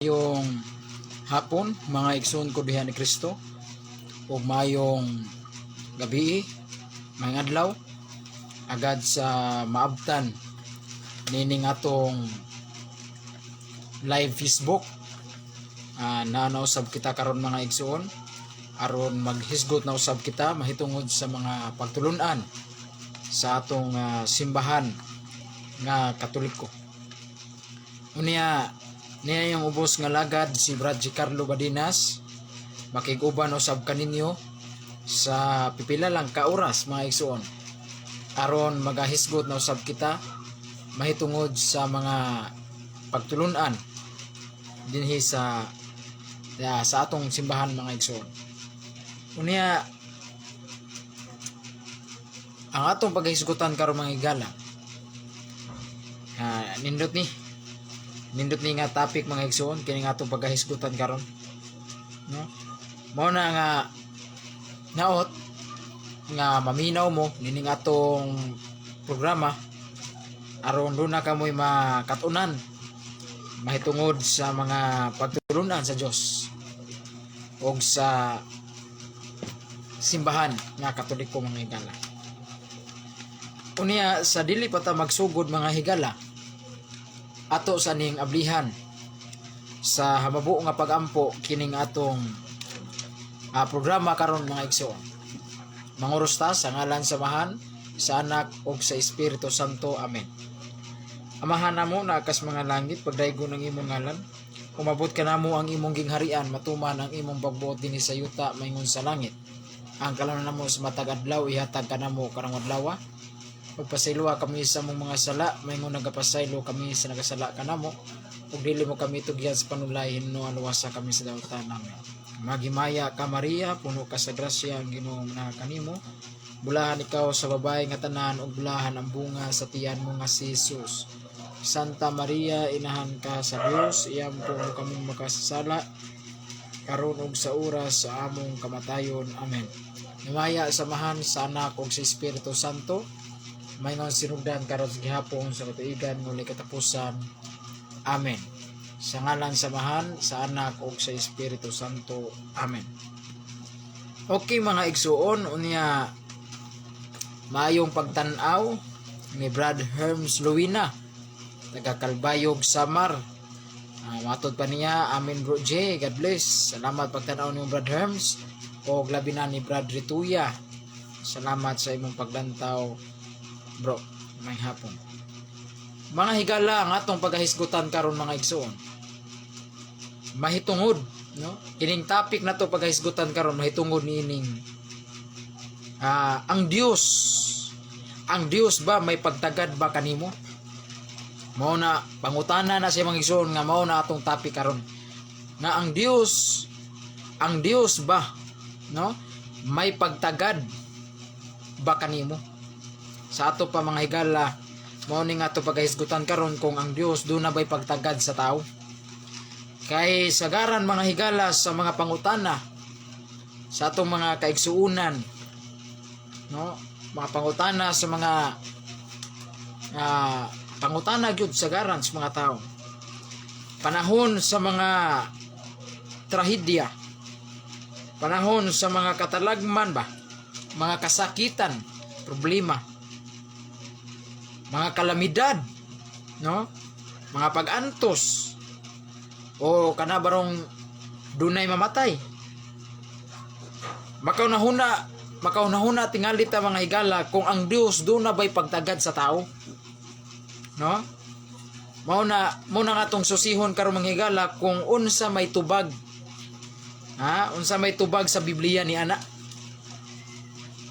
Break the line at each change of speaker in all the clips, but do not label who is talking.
Yung hapon, mga igsoon ko diha ni Kristo, ug mayong gabi, mga adlaw, agad sa maabtan nining atong live Facebook. Nausab kita karon mga igsoon, aron maghisgot na usab kita mahitungod sa mga pagtulunan sa atong simbahan nga Katoliko. Unya niya yung ubos nga lagad si Brad Carlo Badinas, makiguban usab kaninyo sa pipila lang ka oras mga igsoon, aron magahisgot na usab kita mahitungod sa mga pagtulunan dinhi sa atong simbahan mga igsoon. Unya ang atong paghisgutan karon mga higala, nindot ni nga topic mga igsoon kini nga atong paghisgutan karon, no? Mao na nga naot nga maminaw mo nining atong programa aron do na kamoy makatunan mahitungod sa mga pagtulunan sa Dios o sa simbahan nga Katoliko mga higala. Unya sa dili pa ta magsugod mga higala ato sa ning ablihan sa hamabo nga pagampo kining atong programa karon mga igsoon. Manguros ta sa ngalan sa Amahan, sa Anak ug sa Espiritu Santo. Amen. Amahan namo na kas mga langit, pagdaygo ng imong ngalan, umabot ka namo ang imong gingharian, matuman ang imong pagbuot dinhi sa yuta maingon sa langit. Ang kalanon namo sa matag adlaw ihatag kanamo karong adlaw. Pagpasayloa kami sa mong mga sala, maingon nagapasaylo kami sa nagasala kanamo, ug dili mo kami tugyan sa panulay, no aluwasa kami sa dautan namin. Magimaya ka Maria, puno ka sa grasya, ang Ginoo na kanimo. Bulahan ikaw sa babae nga tanan, ug bulahan ang bunga sa tiyan mo nga si Jesus. Santa Maria, inahan ka sa Dios, iyampo mo kami makasala karon ug sa oras sa among kamatayon. Amen. Namaya samahan sa Anak ug sa Espiritu Santo, mayingon sinugdan karon sa gihapon sa katuigan muli katapusan. Amen. Sa ngalan sa Amahan, sa Anak ug sa Espiritu Santo. Amen. Okay mga igsoon, unya maayong pagtan-aw ni Brad Herms Luina, taga Kalbayog, Samar. Matod pa niya, amen bro J, God bless. Salamat pagtan-aw ni Brad Herms, o labi na ni Brad Rituya. Salamat sa imong paglantaw bro, may hapon. Mga higala, ang atong paghisgutan karon mga igsoon, mahitungod, no? Kining topic na to paghisgutan karon mahitungod niining ang Dios ba may pagtagad ba kanimo? Mao na pangutana na sa mga igsoon nga mao na atong topic karon, nga ang Dios ba, no, may pagtagad ba kanimo? Sa ato pa mga higala, mao ni nga ato paghisgutan karon kung ang Dios do na bay pagtagad sa tao. Kay sagaran mga higala sa mga pangutana sa atong mga kaigsuunan, no, mga pangutana sa mga pangutana gyud sagaran sa mga tao, panahon sa mga trahedya, panahon sa mga katalagman ba, mga kasakitan, problema, mga kalamidad, no, mga pag-antos, o kanabarong dunay mamatay. Makaunahuna tingali ta mga higala kung ang Dios do na bay pagtagad sa tao, no? Mao na nga tong susihon karon mga higala kung unsa may tubag, unsa may tubag sa Biblia ni ana.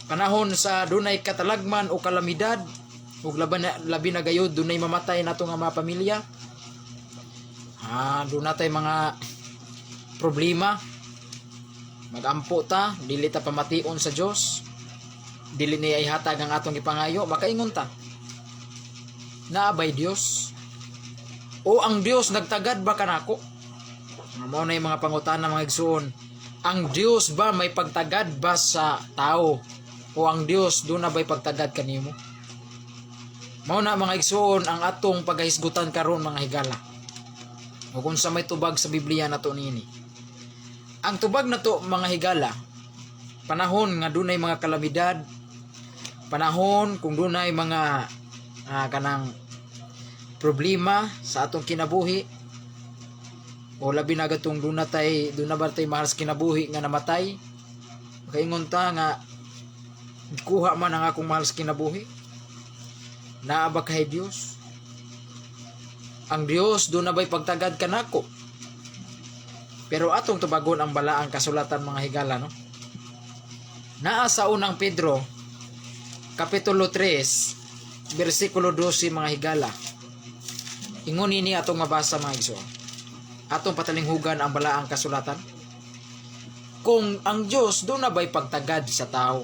Panahon sa dunay katalagman o kalamidad, ug labi na gayud dunay mamatay nato nga mga pamilya. Doon natay mga problema, magampo ta, dili ta pamation sa Dios, dili niya ihatag ang atong ipangayo, makaingon ta naabay Dios o ang Dios nagtagad ba kanako? Mao na yung mga pangutana mga igsoon, ang Dios ba may pagtagad ba sa tao, o ang Dios do na ba'y pagtagad kanimo? Mao na mga igsoon ang atong paghisgutan karon mga higala. O kung sa may tubag sa Biblia nato niini. Ang tubag nato mga higala, panahon nga dunay mga kalamidad, panahon kung dunay mga kanang problema sa atong kinabuhi, o labi na gatong duna ba tay mahal sa kinabuhi nga namatay, makaingon ta nga kuha man ang akong mahal sa kinabuhi, naa ba kay Dios? Ang Dios doon na ba'y pagtagad kanako? Pero atong tubagon ang balaang kasulatan mga higala, no? Naa sa unang Pedro kapitulo 3 bersikulo 12 mga higala. Ingon ini atong mabasa mga igsoon. Atong patalinghugan ang balaang kasulatan. Kung ang Dios doon na ba'y pagtagad sa tao.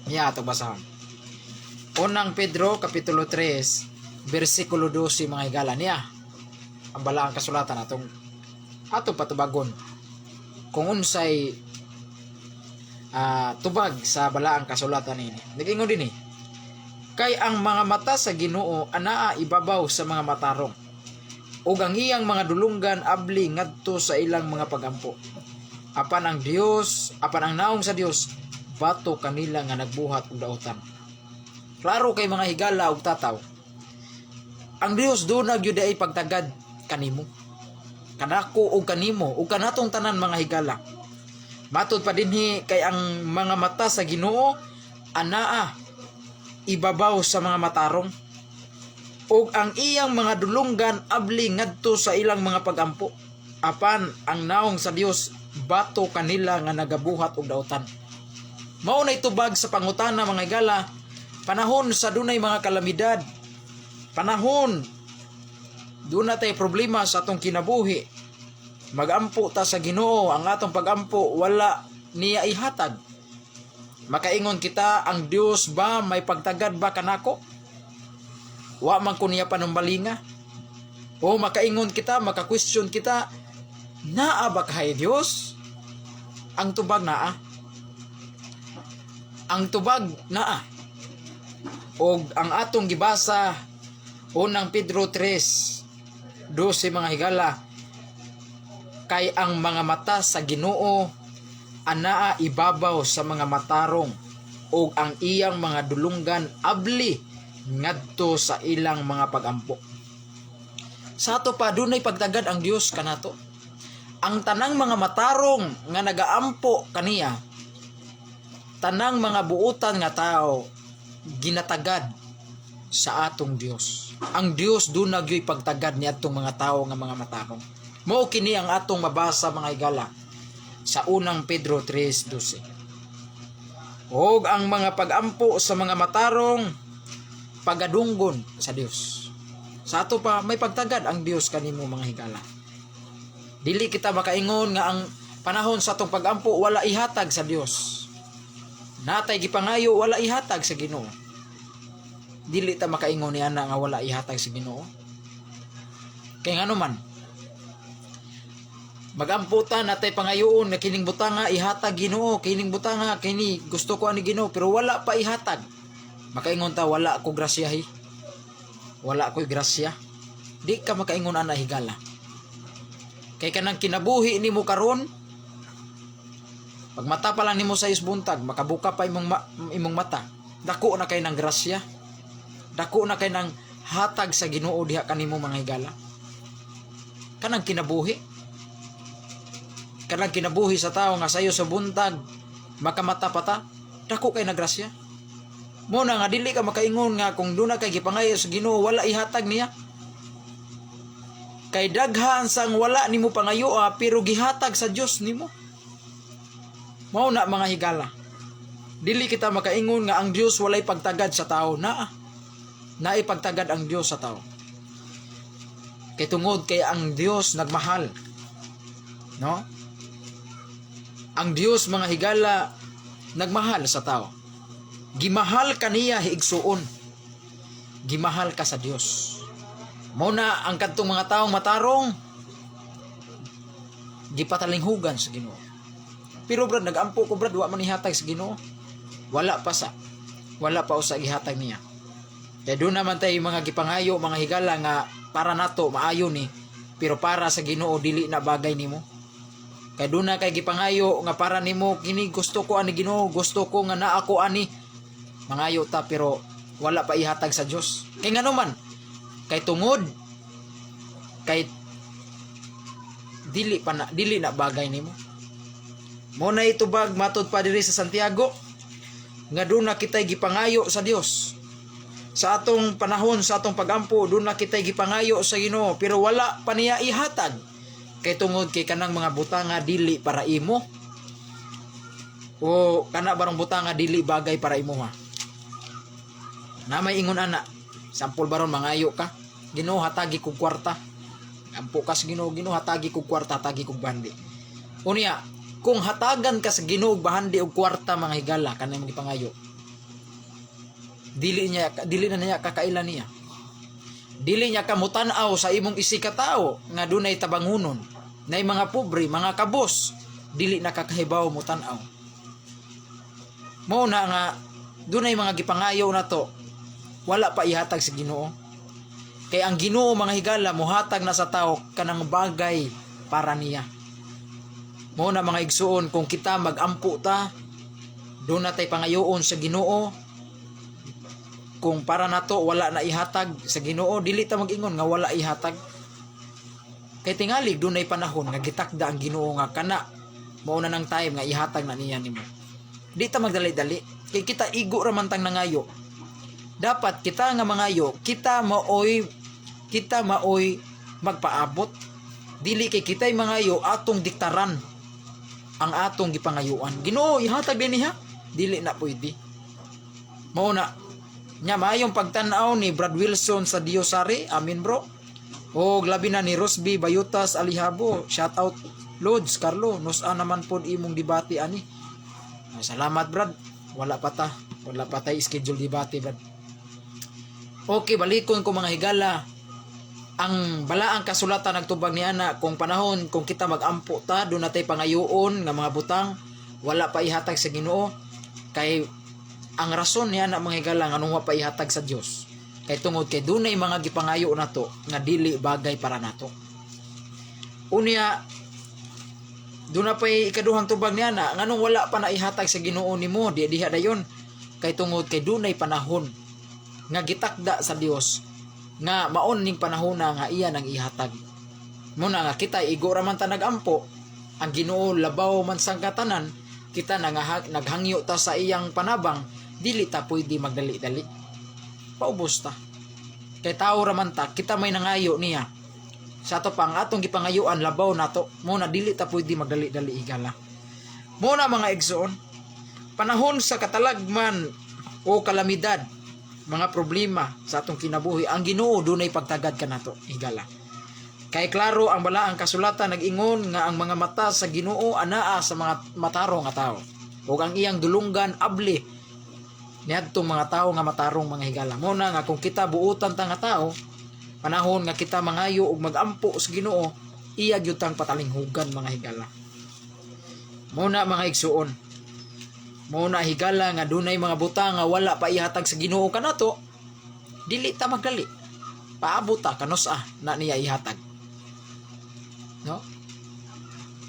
Atong basahan. Unang Pedro kapitulo 3 bersikulo 12 mga higala niya. Ang balaang kasulatan atong patubagon kung unsay tubag sa balaang kasulatan ini. Nagingon din kay ang mga mata sa Ginoo anaa ibabaw sa mga matarong, ug ang iyang mga dulunggan abli ngadto sa ilang mga pagampo. Apan ang naong sa Dios bato kanila nga nagbuhat og daotan. Klaro kay mga higala ug tataw. Ang Dios do na gyud ay pagtagad kanimo, kanako o kanimo o kanatong tanan mga higala. Matod pa dinhi kay ang mga mata sa Ginoo anaa ibabaw sa mga matarong, ug ang iyang mga dulunggan abli ngadto sa ilang mga pagampo. Apan ang naong sa Dios bato kanila nga nagabuhat og daotan. Mao nay tubag sa pangutana mga higala, panahon sa dunay mga kalamidad, panahon doon tay problema sa atong kinabuhi, magampo ta sa Ginoo. Ang atong pagampo wala niya ihatag. Makaingon kita, ang Dios ba may pagtagad ba kanako? Wa man ko niya panumbalinga. O makaingon kita, maka-question kita, naa ba kay Dios? Ang tubag naa. Ang tubag naa. O ang atong gibasa unang Pedro 3:12 mga higala, kay ang mga mata sa Ginoo anaa ibabaw sa mga matarong, ug ang iyang mga dulunggan abli ngadto sa ilang mga pagampo. Sa ato pa dunay pagtagad ang Dios kanato. Ang tanang mga matarong nga nagaampo kaniya, tanang mga buutan nga tao ginatagad sa atong Dios. Ang Dios do nagyoy pagtagad ni atong mga tao nga mga matarong. Mao kini ang atong mabasa mga higala sa unang Pedro 3:12. Og ang mga pagampo sa mga matarong pagadunggon sa Dios. Sa ato pa may pagtagad ang Dios kanimo mga higala. Dili kita makaingon nga ang panahon sa atong pagampo wala ihatag sa Dios. Natay gipangayo wala ihatag sa Ginoo. Dili ta makaingon ni ana nga wala ihatag sa Ginoo. Kay ngano man magamputan natay pangayoon na kining butanga ihatag Ginoo, kining butanga kini gusto ko ani Ginoo, pero wala pa ihatag. Makaingon ta wala ko grasya wala ko'y grasya. Di ka makaingon ana higala. Kay kanang kinabuhi nimo karon, pag mata pa lang nimo sa isbuntag, makabuka pa imong mata, dako na kay nang grasya, dako na kay nang hatag sa Ginoo diha kanimo mga higala. Kanang kinabuhi sa tao nga sayo sa buntag makamata pata, dako kay nagrasya. Mo na nga dili ka makaingon nga kung duna kay gipangayo sa Ginoo wala ihatag niya. Kay daghan sang wala nimo pangayo pero gihatag sa Dios nimo. Mao na mga higala. Dili kita makaingon nga ang Dios walay pagtagad sa tao. Naay pagtagad ang Dios sa tao. Kay tungod kay ang Dios nagmahal. No? Ang Dios mga higala nagmahal sa tao. Gimahal kaniya hiigsuon. Gimahal ka sa Dios. Mao na ang kadtong mga taong matarong gipatalinghugan sa Ginoo. Pero brad nagampo ko brad wa man ihatag sa Ginoo. Wala pa usa gihatag niya. Kaya doon naman tayo mga gipangayo mga higala nga para nato maayo ni pero para sa Ginoo dili na bagay nimo. Kay duna kay gipangayo nga para nimo kini gusto ko ani Ginoo, gusto ko nga naa ko ani. Mangayo ta pero wala pa ihatag sa Dios. Kay ngano man? Kay tungod kay dili na bagay nimo. Mo na itubag matud pa diri sa Santiago nga doon na kita'y gipangayo sa Dios. Sa atong panahon, sa atong pagampo, doon na kita'y gipangayo sa Ginoo, pero wala pa niya ihatag. Kay tungod kay kanang mga butanga dili para imo. O kana barang butanga dili bagay para imo ha. Na may ingon ana, sampol baron mangayo ka, Ginoo hatagi kog kwarta. Ampo ka sa Ginoo, Ginoo hatagi kog kwarta, hatagi kog bandi. Unya, kung hatagan ka sa Ginoo bahandi og kwarta mga higala kanang gipangayo, dili na niya kakailan niya. Dili niya kamutan-aw sa imong isika tao nga dunay tabangunon, nay mga pobre, mga kabos, dili na kakahibaw mo tan-aw. Mao na nga dunay mga gipangayo na to, wala pa ihatag sa Ginoo. Kay ang Ginoo mga higala mohatag na sa tao kanang bagay para niya. Mo na mga igsuon, kung kita magampo ta, doon na tayo pangayoon sa Ginoo. Kung para nato wala na ihatag sa Ginoo, dili ta mag-ingon nga wala ihatag. Kay tingali doon ay panahon nga gitakda ang Ginoo nga kana mao na nang time nga ihatag na niya nimo. Di ta magdali-dali, kay kita igo ra man tang nangayo. Dapat kita nga mangayo, kita maoy magpaabot. Dili kay kita'y mangayo atong diktaran ang atong gipangayuan. Ginoo ihatag din niya, dili na pwede. Mao na nya maayong pagtan-aw ni Brad Wilson sa Diosare, amin bro. O labi na ni Rosby Bayutas Alihabo, shout out Lods Carlo, nos-a naman pod imong debate ani. Salamat Brad, wala pa tay schedule debate Brad. Okay, balikon ko mga higala. Ang balaang kasulatan nagtubag ni ana, kung panahon kung kita magampo ta doon natay pangayoon nga mga butang wala pa ihatag sa Ginoo, kay ang rason ni ana mga higala nga wa pa ihatag sa Dios kay tungod kay dunay mga gipangayo nato nga dili bagay para nato. Unya doon na pa ikaduhang tubag ni ana nganong wala pa na ihatag sa Ginoo nimo, diha dayon kay tungod kay dunay panahon nga gitakda sa Dios nga maon ning panahon na nga iya nang ihatag. Muna nga kita igo ra man ta nagampo, ang Ginoo labaw man sang katanan, kita naghangyo ta sa iyang panabang, dili ta pwede magdali-dali. Paubos ta. Kay tao ra man ta, kita may nangayo niya. Sa ato pang atong gipangayuan labaw nato, muna dili ta pwede magdali-dali higala. Muna mga igsoon, panahon sa katalagman o kalamidad, mga problema sa atong kinabuhi, ang Ginoo dunay pagtagad kanato higala. Kay klaro ang balaang kasulatan nag-ingon nga ang mga mata sa Ginoo anaa sa mga matarong nga tao, ug ang iyang dulunggan abli niadtong mga tao nga matarong mga higala. Mo na nga kung kita buutan ta nga tao, panahon nga kita mangayo ug magampo sa Ginoo, iya gyud tang patalinghugan mga higala. Mo na mga igsuon, muna higala nga dunay mga butang nga wala pa ihatag sa Ginoo kanato, dili ta magdali. Paabot ta kanos na niya ihatag. No?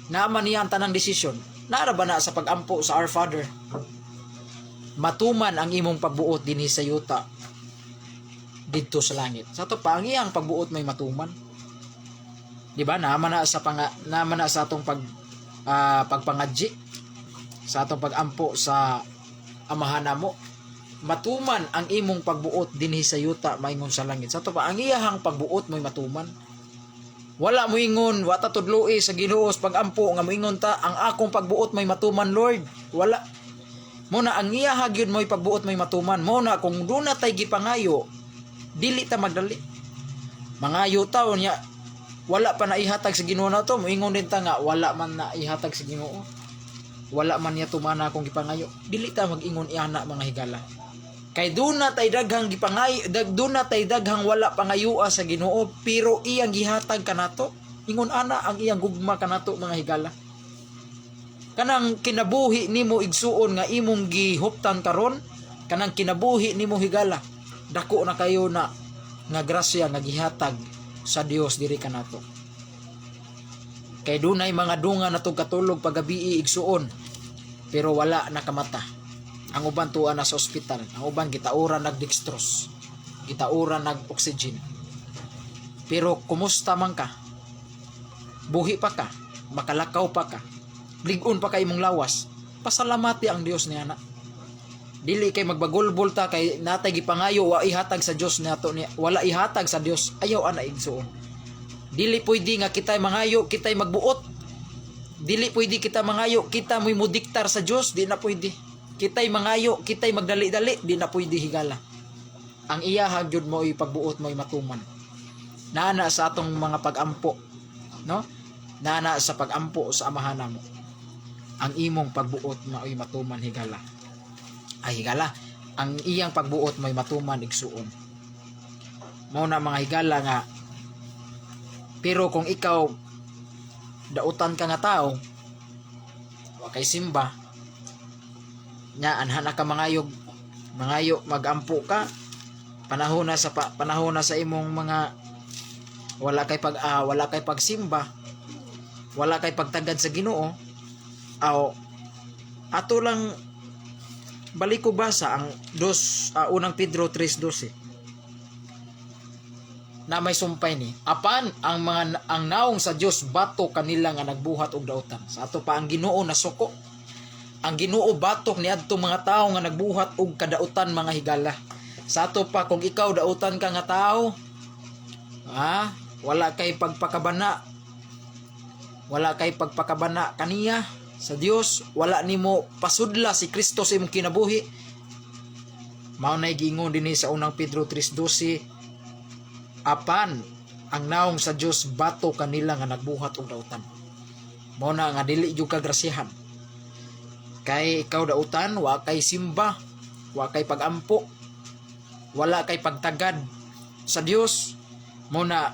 Naaman niya ang tanang desisyon. Naara ba na sa pagampo sa Our Father? Matuman ang imong pagbuot dinhi sa yuta didto sa langit. Sa to pa ang iyang pagbuot may matuman. Di ba? Naaman na sa atong pagpangadji, sa atong pagampo sa amahan namo, matuman ang imong pagbuot dinhi sa yuta maingon sa langit. Sa to pa ang iyahang pagbuot mo'y matuman. Wala mo ingon, wa ta tudloi sa Ginoo sa pagampo nga moingon ta ang akong pagbuot may matuman Lord. Wala. Muna ang iyaha gyud mo'y pagbuot may matuman. Muna kung duna tay gipangayo, dili ta magdali. Mangayo ta unya wala pa na ihatag sa Ginoo na to, moingon din ta nga wala man na ihatag sa Ginoo. Wala man niya tumana akong gipangayo, dili ta mag-ingon iana mga higala. Kay duna tay daghang gipangayo, duna tay daghang wala pangayua sa Ginoo, pero iyang gihatag kanato. Ingon ana ang iyang gugma kanato mga higala. Kanang kinabuhi nimo igsuon nga imong gihuptan karon, kanang kinabuhi nimo higala, dako na kayo na nga grasya nga gihatag sa Dios diri kanato. Kay dunay mga dunga natong katulog pagabi igsuon pero wala nakamata. Ang uban tuwa na sa ospital, ang uban gitaura nagdextrose, gitaura nag-oxygen. Pero kumusta man ka? Buhi pa ka, makalakaw pa ka, ligon pa kay imong lawas. Pasalamati ang Dios niya na. Dili kay magbagulbol ta kay natay gipangayo wa ihatag sa Dios nato niya, wala ihatag sa Dios. Ayaw ana igsuon. Dili pwede nga kita'y mangayo, kita'y magbuot. Dili pwede kita mangayo, kita mo'y mudiktar sa Dios, di na pwede. Kita'y mangayo, kita'y magdali-dali, di na pwede higala. Ang iyahag jud mo ay pagbuot mo'y matuman. Nana sa atong mga pagampo, no? Nana sa pagampo sa amahan mo. Ang imong pagbuot mo'y matuman higala. Ay higala, ang iyang pagbuot mo'y matuman igsuon. Mao na mga higala nga. Pero kung ikaw dautan ka nga tao, wa kay simba, nya anhan ka mangayo magampo ka, panahon na sa imong mga wala kay pagsimba, wala kay pagtagad sa Ginoo, ato lang balik ko basa ang unang Pedro 3:12 na may sumpay ni apan ang naong sa Dios batok kanila nga nagbuhat og dautan. Sa ato pa ang Ginoo nasuko. Ang Ginoo batok niadto mga tawo nga nagbuhat og kadautan mga higala. Sa ato pa kung ikaw dautan ka nga tawo, wala kay pagpakabana. Wala kay pagpakabana kaniya sa Dios, wala nimo pasudla si Kristo sa imong kinabuhi. Mao nay giingon dinhi sa unang Pedro 3:12. Apan ang naong sa Dios bato kanila nga nagbuhat og dautan. Mao na nga dili jud ka grasyahan. Kay ikaw dautan, wa kay simba, wa kay pagampo, wala kay pagtagad sa Dios. Mao na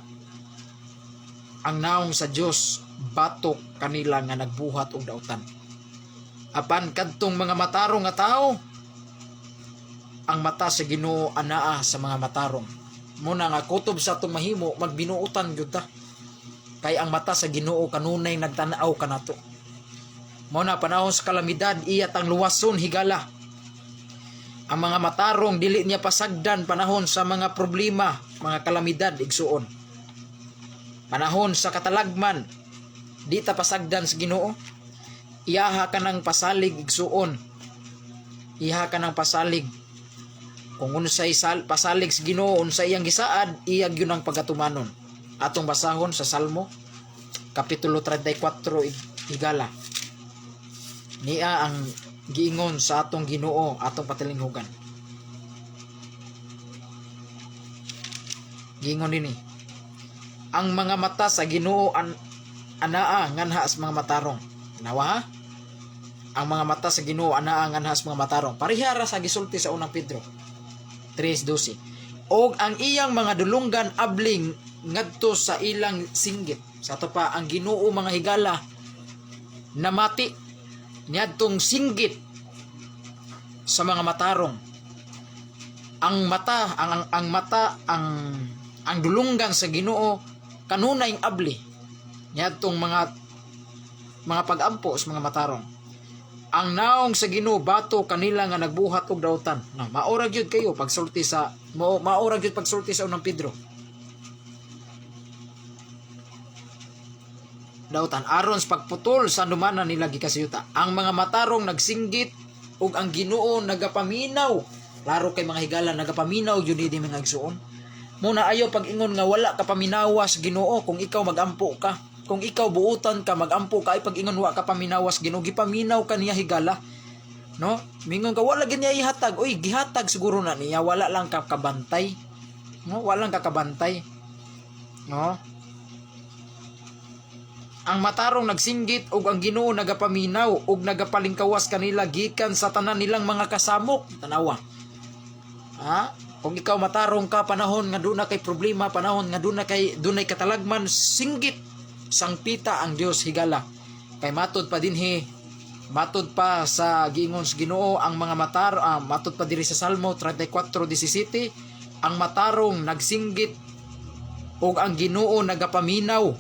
ang naong sa Dios bato kanila nga nagbuhat og dautan. Apan kadtong mga matarong nga tao, ang mata sa Ginoo anaa sa mga matarong. Muna nga kutob sa atong mahimo magbinuutan gyud ta. Kay ang mata sa Ginoo kanunay nagtan-aw kanato. Muna panahon sa kalamidad iya tang luwason higala. Ang mga matarong dili niya pasagdan panahon sa mga problema, mga kalamidad igsuon. Panahon sa katalagman di ta pasagdan sa Ginoo. Iyaha ka ng pasalig igsuon. Iyaha ka ng pasalig. Kung unsay pasalig sa Ginoo, unsay iyang gisaad, iyag yun ang pagatumanon. Atong basahon sa Salmo kapitulo 34 higala. Niya ang giingon sa atong Ginoo, atong patilinghugan. Giingon dinhi. Ang mga mata sa Ginoo anaa nganha sa mga matarong. Nawa? Ang mga mata sa Ginoo anaa nganha sa mga matarong. Parihara sa gisulti sa unang Pedro 3:12. Og ang iyang mga dulunggan abling ngadto sa ilang singgit. Sa ato pa ang Ginoo mga higala namati niadtong singgit sa mga matarong. Ang dulunggan sa Ginoo kanunay abli niadtong mga pagampo sa mga matarong. Ang naong sa Ginoo bato kanila nga nagbuhat og dautan. Maorag yun kayo pagsulti sa maorag yun pagsulti sa unang Pedro. Dautan aron sa pagputol sa numanan nila gikasayuta. Ang mga matarong nagsinggit ug ang Ginoo nagapaminaw. Laro kay mga higala nagapaminaw jud di mga igsuon. Muna ayaw pag-ingon nga wala ka paminawas Ginoo kung ikaw magampo ka. Kung ikaw buutan ka, magampo ka, ay pag-ingon wa ka paminawas Ginoo, gipaminaw ka niya higala. No? Mingon ka, wala niya ihatag. Uy, gihatag siguro na niya, wala lang ka kabantay. No? Wala lang ka kabantay. No? Ang matarong nagsinggit ug ang Ginoo nagapaminaw ug nagapalingkawas kanila gikan sa tanan nilang mga kasamok. Tanawa. Kung ikaw matarong ka panahon nga duna kay problema, panahon nga dunay katalagman, singgit sangpita ang Dios higala. Kay matod pa pa sa giingon sa Ginoo ang mga matod pa diri sa Salmo 34:17, ang matarong nagsinggit ug ang Ginoo nagapaminaw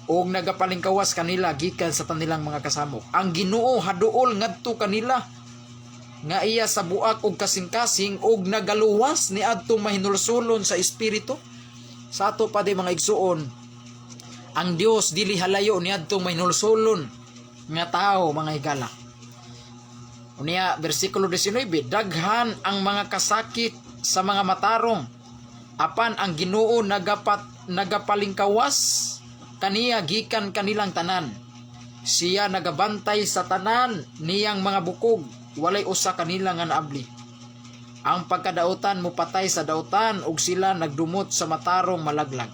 og nagapalingkawas kanila gikan sa tanilang mga kasamok. Ang Ginoo haduol ngadto kanila nga iya sa buak og kasing-kasing og nagaluwas ni adtong mahinulsulon sa espiritu. Sa ato pa di mga igsuon, ang Dios dili halayo ni adtong mahinulsulon nga tao mga higala. Unya bersikulo 19, daghan ang mga kasakit sa mga matarong, apan ang Ginoo nagapalingkawas kaniya gikan kanilang tanan. Siya nagabantay sa tanan niyang mga bukog, walay usa kanila nga naabli. Ang pagkadautan mo patay sa dautan ug sila nagdumot sa matarong malaglag.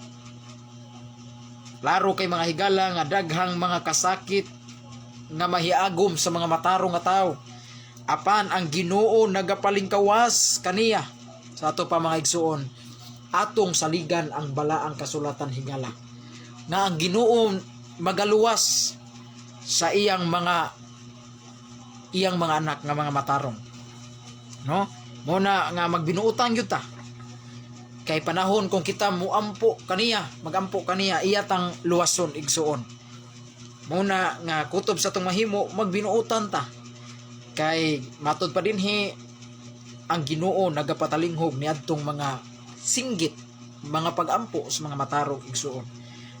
Klaro kay mga higala nga daghang mga kasakit nga mahiagom sa mga matarong nga tawo, apan ang Ginoo nagapalingkawas kaniya. Sa ato pa mga igsuon, atong saligan ang balaang kasulatan higala nga ang Ginoo magaluwas sa iyang mga anak nga mga matarong, no? Muna nga magbinuutan gyud ta kay panahon kung kita muampo kaniya, magampo kaniya, iyatang luwason igsuon. Muna nga kutob sa tong mahimo, magbinuutan ta kay matud pa dinhi ang Ginoo nagapatalinghob ni adtong mga singgit, mga pagampo sa mga matarong igsuon.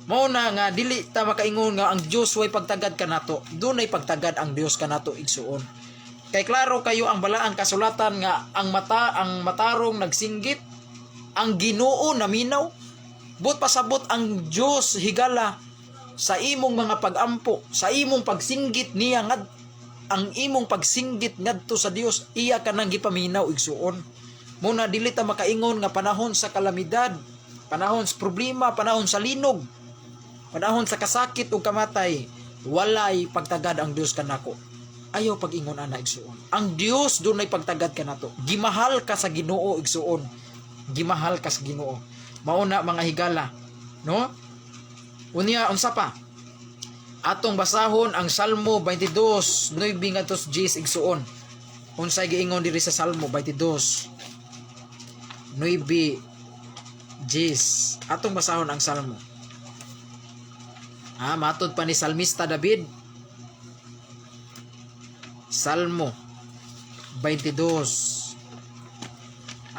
Mao na nga dili ta makaingon nga ang Dios way pagtagad kanato, dunay pagtagad ang Dios kanato igsuon. Kay klaro kayo ang balaang kasulatan nga ang matarong nagsinggit, ang Ginoo naminaw. But pasabot ang Dios higala sa imong mga pagampo, sa imong pagsinggit niya ngad, ang imong pagsinggit ngadto sa Dios, iya kanang gipaminaw igsuon. Muna dili ta makaingon nga panahon sa kalamidad, panahon sa problema, panahon sa linog, panahon sa kasakit ug kamatay, walay pagtagad ang Dios kanako. Ayaw pag-ingon ana igsuon. Ang Dios dunay pagtagad kanato. Gimahal ka sa Ginoo igsuon. Gimahal ka sa Ginoo. Mauna mga higala, no? Unya unsa pa? Atong basahon ang Salmo 22, 9 ngadto 10 igsuon. Unsay giingon diri sa Salmo 22, 9, 10. Atong basahon ang Salmo. Matod pa ni Salmista David. Salmo 22.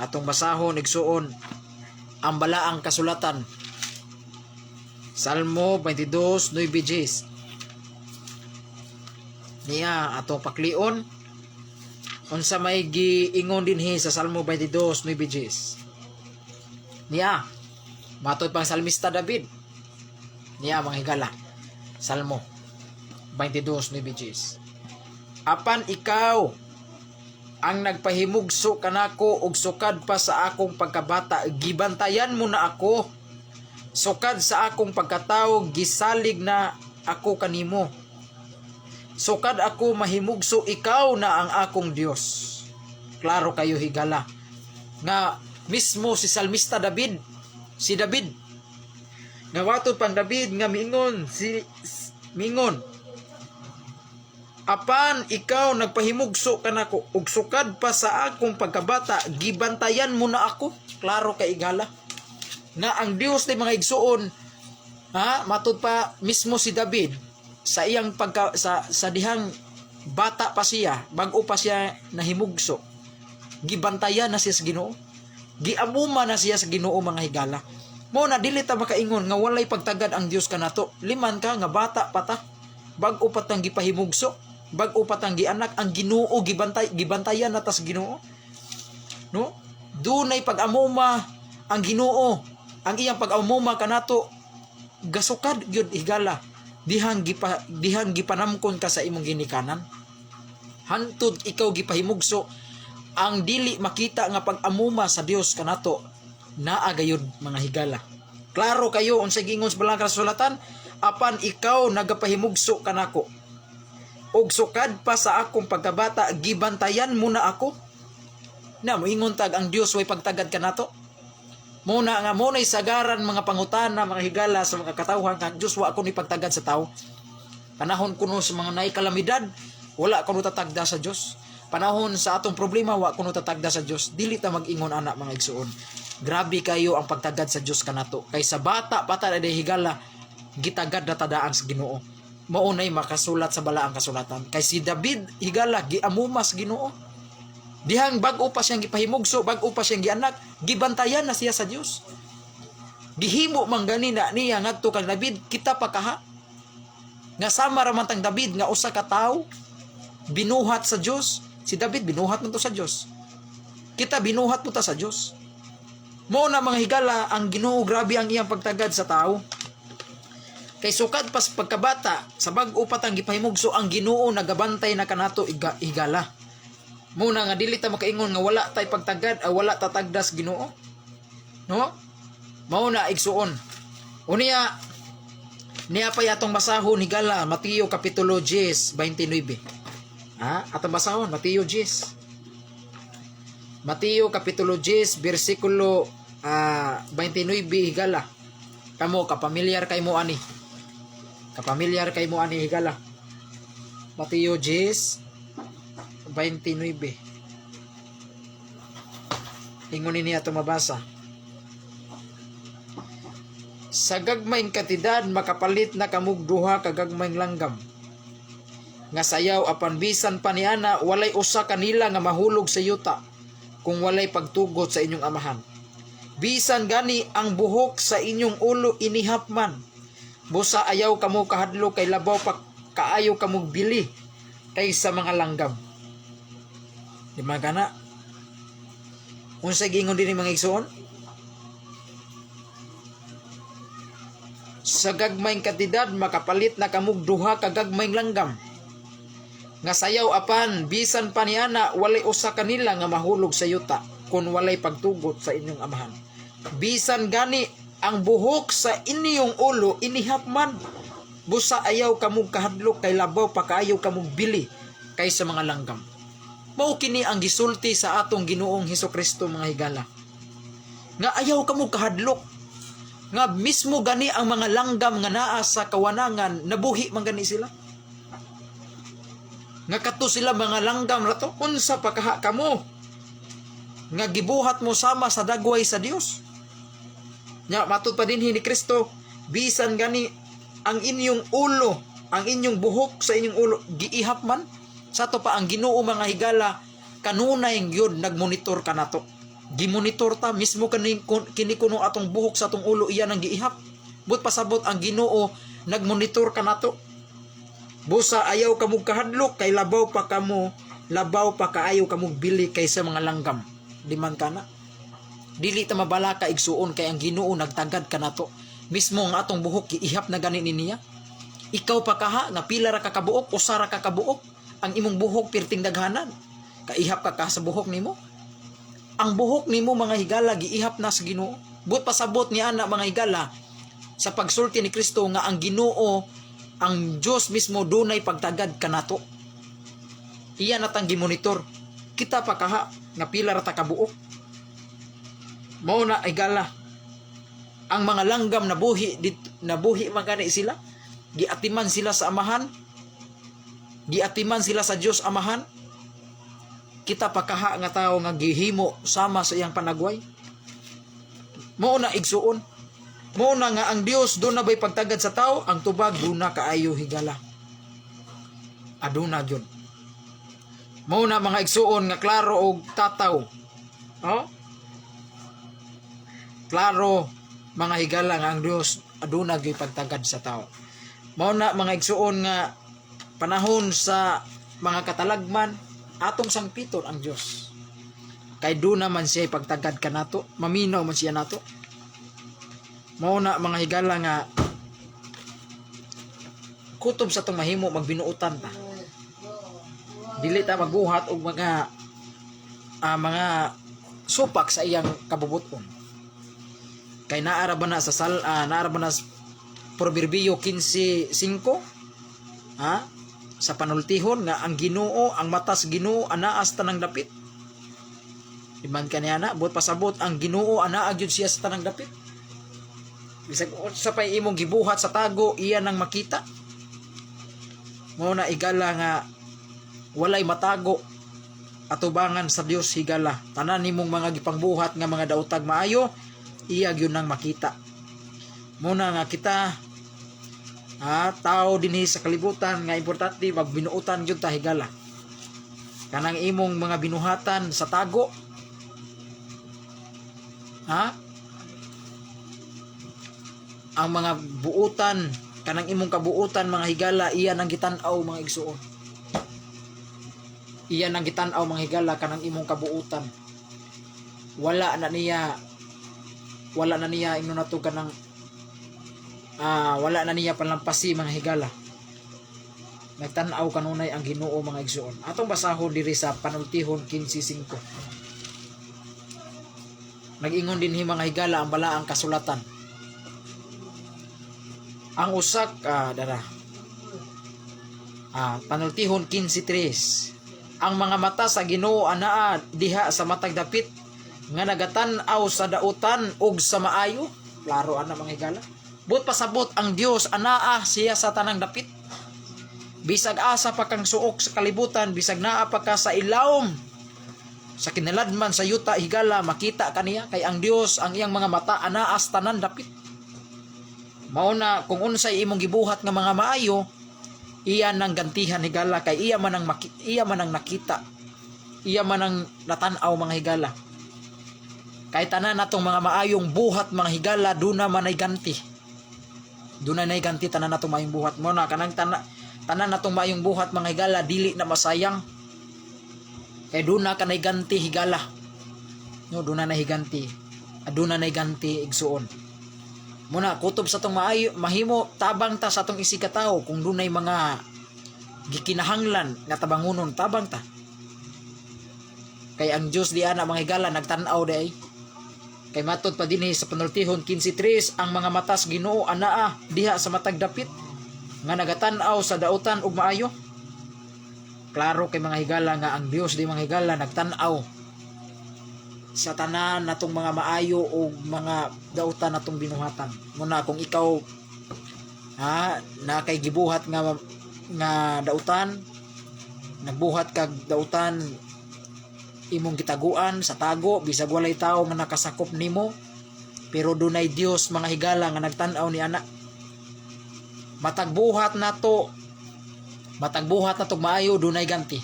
Atong basahon igsuon ang balaang kasulatan. Salmo 22, 9, 10. Niya atong paklion unsa may giingon dinhi sa Salmo 22, 9, 10. Niya matod pang Salmista David. Niya mga higala. Salmo 22, 9, 10. Apan ikaw ang nagpahimugso kanako og sukad pa sa akong pagkabata, gibantayan mo na ako. Sukad sa akong pagkatawo, gisalig na ako kanimo. Sukad ako mahimugso, ikaw na ang akong Dios. Klaro kayo higala nga mismo si Salmista David, si David nga watod pang David nga mingon apan ikaw nagpahimugso kanako ug sukad pa sa akong pagkabata, gibantayan mo na ako. Klaro kay higala nga ang Dios ni mga igsuon, matud pa mismo si David sa iyang sa dihang bata pa siya, bag-o pa siya nahimugso, gibantayan na siya sa Ginoo, giamuma na siya sa Ginoo mga higala. Mo na dili ta makaingon nga walay pagtagad ang Dios kanato. Liman ka nga bata pa ta, bag-o pa tang gipahimugso, bag-o pa tang gianak, ang Ginoo gibantayan na ta sa Ginoo, no? Dunay pag-amuma ang Ginoo, ang iyang pag-amuma kanato gasukad gyud higala. Dihang gipanamkon ka sa imong ginikanan, hantud ikaw gipahimugso, ang dili makita nga pag-amuma sa Dios kanato naa gayud mga higala. Klaro kayo unsay giingon sa balaang kasulatan, apan ikaw nagapahimugso kanako og sukad pa sa akong pagkabata, gibantayan mo na ako. Na moingon tag ang Dios way pagtagad kanato. Muna nga munay sagaran mga pangutana mga higala sa mga katawhan kang Dios wa ako ni pagtagad sa tao. Panahon kuno sa mga naay kalamidad, wala kuno tatagda sa Dios. Panahon sa atong problema, wa kuno tatagda sa Dios. Dili ta mag-ingon ana mga igsuon. Grabe kayo ang pagtagad sa Dios kanato. Kay sa bata pata na higala, gitagad na tadaan sa Ginoo. Maunay makasulat sa balaang kasulatan. Kay si David higala giamumas Ginoo. Dihang bag-o pa siyang gipahimugso, bag-o pa siyang gianak, gibantayan na siya sa Dios. Gihimo man gani na niya ngadto kang David, kita pa kaha. Nga sama ra man tang David nga usa ka tawo binuhat sa Dios. Si David binuhat man to sa Dios. Kita binuhat mo ta sa Dios. Mo na mga higala ang Ginoo, grabe ang iyang pagtagad sa tao. Kay sukad pas pagkabata sa bag-o pa tang gipahimugso, ang Ginoo nagabantay na kanato higala. Mo na nga dili ta makaingon nga wala tay pagtagad, wala tatagdas Ginoo. No? Mao na igsuon. Unya niya pa yatong basahon higala Mateo kapitulo 10, 29. Atong basahon Mateo 10. Mateo kapitulo 10 bersikulo 29 higala. Kamo kapamilyar kay mo ani. Kapamilyar kay mo ani higala. Mateo 10 29. Ingon niya ito mabasa. Sa gagmayng katidad makapalit na kamug duha ka gagmayng langgam. Nga sayaw apan bisan pa niana walay usa kanila nga mahulog sa yuta kung walay pagtugot sa inyong amahan. Bisan gani ang buhok sa inyong ulo inihap man. Busa ayaw kamo kahadlo kay labaw pa kaayo kamog bili kay sa mga langgam. Di man kana? Unsa gingon dinhi mga igsoon? Sa gagmayng katidad makapalit na kamug duha ka gagmayng langgam. Nga sayaw apan bisan pa niana walay usa kanila nga mahulog sa yuta kung walay pagtugot sa inyong amahan. Bisan gani ang buhok sa inyong ulo inihap man. Busa ayaw kamug kahadlok kay labaw pa kaayo kamug bili kay sa mga langgam. Mao kini ang gisulti sa atong Ginoong Hesukristo mga higala. Nga ayaw kamug kahadlok. Nga mismo gani ang mga langgam nga naa sa kawanangan nabuhi man gani sila. Nga kato sila mga langgam rato, unsa pa kaha kamo nga gibuhat mo sama sa dagway sa Dios. Nya matud pa dinhi ni Kristo, bisan gani ang inyong ulo, ang inyong buhok sa inyong ulo giihap man, sa to pa ang Ginoo mga higala kanunay gyud nagmonitor kanato. Gimonitor ta mismo kini kuno atong buhok sa atong ulo iyan ang giihap. But pasabot ang Ginoo nagmonitor kanato. Busa ayaw kamug kahadlok kay labaw pa kaayo kamug bili kaysa mga langgam. Di man kana? Dili ta mabala ka igsuon kay ang Ginoo nagtagad kanato. Mismo ang atong buhok giihap na gani niya. Ikaw pa kaha nga pila ra ka kabuok, usa ra ka kabuok, ang imong buhok pirting daghanan. Kaihap ka sa buhok nimo. Ang buhok nimo mga higala giihap na sa Ginoo. But pasabot niya na mga higala sa pagsulti ni Kristo nga ang Ginoo, ang Diyos mismo dunay pagtagad kanato. Iyan natang gimonitor. Kita pa kaha nga pila ra ta kabuok. Mao na higala. Ang mga langgam nabuhi man gani sila. Giatiman sila sa amahan. Giatiman sila sa Dios amahan. Kita pa kaha nga tao nga gihimo sama sa iyang panagway. Mao na igsuon. Mao na nga ang Dios do na bay pagtagad sa tao, ang tubag do na kaayo higala. Aduna gyud. Mao na mga igsuon nga klaro og tataw. Klaro mga higala nga ang Dios aduna gyud pagtagad sa tao. Mao na mga igsuon nga panahon sa mga katalagman atong sangpiton ang Dios. Kay do naman siya pagtagad kanato, maminaw man siya nato. Mao na mga higala nga kutob sa tong mahimo magbinuutan ta. Dili ta magbuhat og mga supak sa iyang kabubuton. Kay naara ba na sa Proverbio 15:5 sa panultihon nga ang Ginoo, ang matas Ginoo anaas tanang dapit. Iman kaniya na buot pasabot ang Ginoo anaa gyud siya sa tanang dapit. Bisag sa pay imong gibuhat sa tago iya nang makita. Mao na higala nga walay matago atubangan sa Dios higala. Tanan nimong mga gipangbuhat nga mga daotag maayo iya gyud nang makita. Mao na nga kita tao dinhi sa kalibutan nga importante magbinuutan gyud ta higala. Kanang imong mga binuhatan sa tago, ang mga buutan, kanang imong kabuutan mga higala, iyan ang gitan-aw mga igsuon. Iyan ang gitan-aw mga higala, kanang imong kabuutan. Wala na niya ingno nato kanang wala na niya palampasi mga higala. Nagtan-aw kanunay ang Ginoo mga igsuon. Atong basahon diri sa Panultihon 15:5. Nag-ingon dinhi mga higala ang balaang kasulatan. Ang usak Panultihon 15:3. Ang mga mata sa Ginoo anaa diha sa matag dapit nga nagatan-aw sa dautan ug sa maayo. Klaro ana mga higala. But pasabot ang Dios anaa siya sa tanang dapit. Bisag asa pa kang suok sa kalibutan, bisag naa pa ka sa ilawom sa kinaladman sa yuta higala, makita kaniya kay ang Dios ang iyang mga mata anaa sa tanan dapit. Mao na kung unsay imong gibuhat nga mga maayo, iyan ang gantihan higala kay iya man ang nakita, iya man ang natan-aw mga higala. Kay tanan natong mga maayong buhat mga higala, duna man ay ganti. Duna nay ganti tanan natong maayong buhat mo na kanang tanan natong maayong buhat mga higala dili na masayang. Kay duna kanay ganti higala. No, duna na higanti. Aduna nay ganti igsuon. Muna kutob sa tong maayo mahimo tabang ta sa tong isikatawo kung dunay mga gikinahanglan nga tabangunon tabang ta. Kay ang Dios di ana mga higala nagtan-aw day. Kay matod pa dinhi sa Panultihon 15:3, ang mga matas Ginoo anaa diha sa matag dapit nga nagatan-aw sa dautan ug maayo. Klaro kay mga higala nga ang Dios di mga higala nagtan-aw sa tanan natong mga maayo ug mga dautan natong binuhatan. Muna kung ikaw na kay gibuhat nga dautan, nagbuhat kag dautan imong gitaguan sa tago bisag walay tawo nga nakasakop nimo, pero dunay Dios mga higala nga nagtan-aw ni ana. Matagbuhat nato maayo dunay ganti.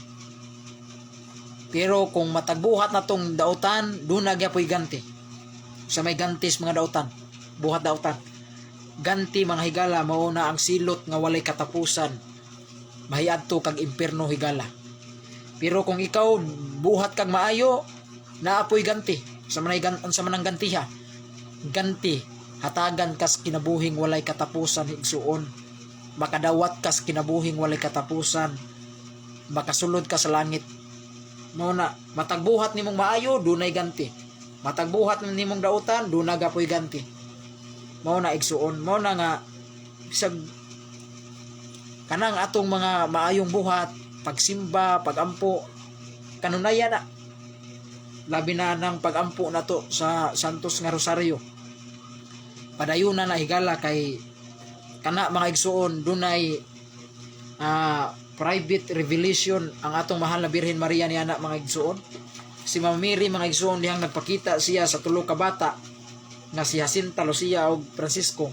Pero kung matagbuhat natong dautan, duna gyapon ganti. Sa may gantis mga dautan, buhat dautan. Ganti mga higala mao na ang silot nga walay katapusan. Mahiadto kag impierno higala. Pero kung ikaw buhat kag maayo, naapoy ganti. Sa manang gantiha. Ganti, hatagan kas kinabuhing walay katapusan higsuon. Makadawat kas kinabuhing walay katapusan. Makasulod ka sa langit. Mao na matagbuhat nimong maayo, dunay ganti. Matagbuhat nimong dautan, duna gapoy ganti. Mao na igsuon, mao na nga bisag kanang atong mga maayong buhat, pagsimba, pagampo, kanunaya na. Labi na ng pagampo na to sa Santos nga Rosario. Padayunan na higala kay kana mga igsuon dunay private revelation ang atong mahal na Birhen Maria ni ana mga igsuon. Si Mama Mary mga igsuon dihang nagpakita siya sa tulo ka bata nga si Jacinta, Lucia ug Francisco.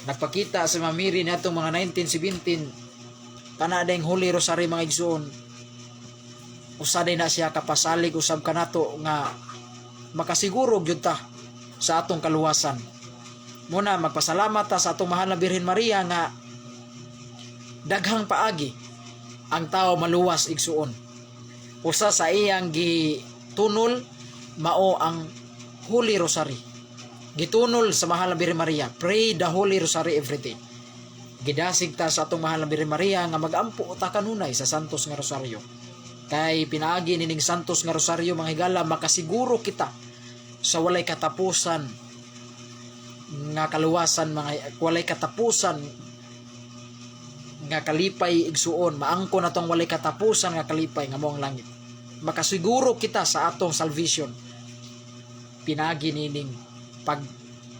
Nagpakita si Mama Mary niadtong mga 1917 kana dayng Holy Rosary mga igsuon. Usaday na siya kapasalig usab kanato nga makasiguro gyud ta sa atong kaluwasan. Muna magpasalamat ta sa atong mahal na Birhen Maria nga daghang paagi ang tao maluwas igsuon. Usa sa iyang gitunol mao ang Holy Rosary. Gitunol sa mahal na Birhen Maria, pray the Holy Rosary every day. Gidasig ta sa atong mahal na Birhen Maria nga magampo ta kanunay sa Santos nga Rosario. Kay pinaagi nining Santos nga Rosario mga higala, makasiguro kita sa walay katapusan nga kaluwasan, mga walay katapusan nga kalipay igsuon. Maangko na tong walay katapusan nga kalipay nga moang langit. Makasiguro kita sa atong salvation pinagi nining pag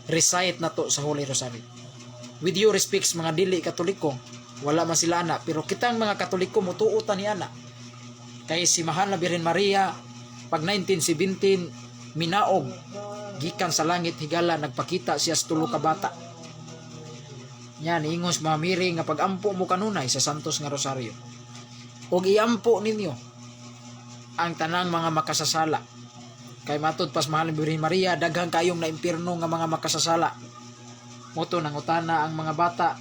recite na to sa Holy Rosary. With due respects mga dili Katoliko, wala man sila ana, pero kitang mga Katoliko mutuutan ni ana. Kay si mahal na Birhen Maria pag 1917 minaog gikan sa langit higala, nagpakita siya sa tulo ka bata Nya niingos mamiri nga pagampo mo kanunay sa santos nga rosaryo. Ug iampo ninyo ang tanang mga makasasala. Kay matud pas mahal ni Birhen Maria, daghang kayong na impierno nga mga makasasala. Moto nangutana ang mga bata,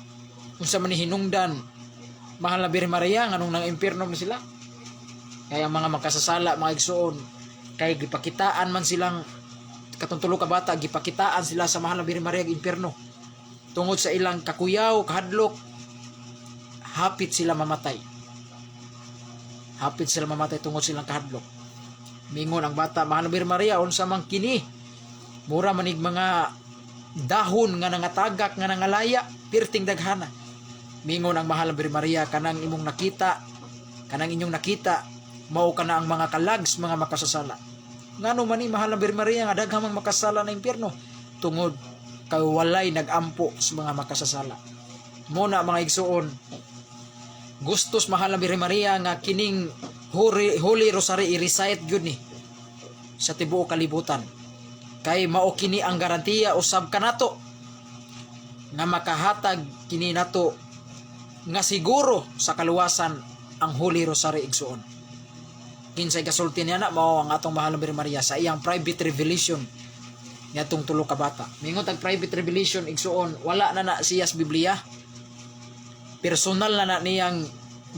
unsa man ni hinungdan mahal na Birhen Maria nganong nang impierno man sila. Kaya ang mga makasasala, mga igsoon, kay gipakitaan man silang katong tulo ka bata, gipakitaan sila sa mahal na Birhen Maria ang impierno. Tungod sa ilang kakuyaw, kahadlok, hapit sila mamatay. Hapit sila mamatay tungod silang kahadlok. Mingon ang bata, mahal na Birhen Maria, unsa man kini? Mura manig mga dahon nga nangatagak nga nangalaya, pirting daghana. Mingon ang mahal na Birhen Maria, kanang inyong nakita, mao kana ang mga kalags, mga makasasala. Ngano man ni mahal na Birhen Maria nga daghang mga makasasala na impierno? Tungod kay walay nagampo sa mga makasasala. Muna mga igsoon, gustos mahal na Birhen Maria nga kining Holy Rosary i-recite gyud ni sa tibuok kalibutan. Kay mao kini ang garantiya usab kanato nga makahatag kini nato nga siguro sa kaluwasan ang Holy Rosary igsoon. Kinsay kasulti niya na mao ang atong mahal na Birhen Maria sa iyang private revelation niadtong tulo ka bata. Mingon tag private revelation igsoon, wala na siya sa Biblia. Personal na niyang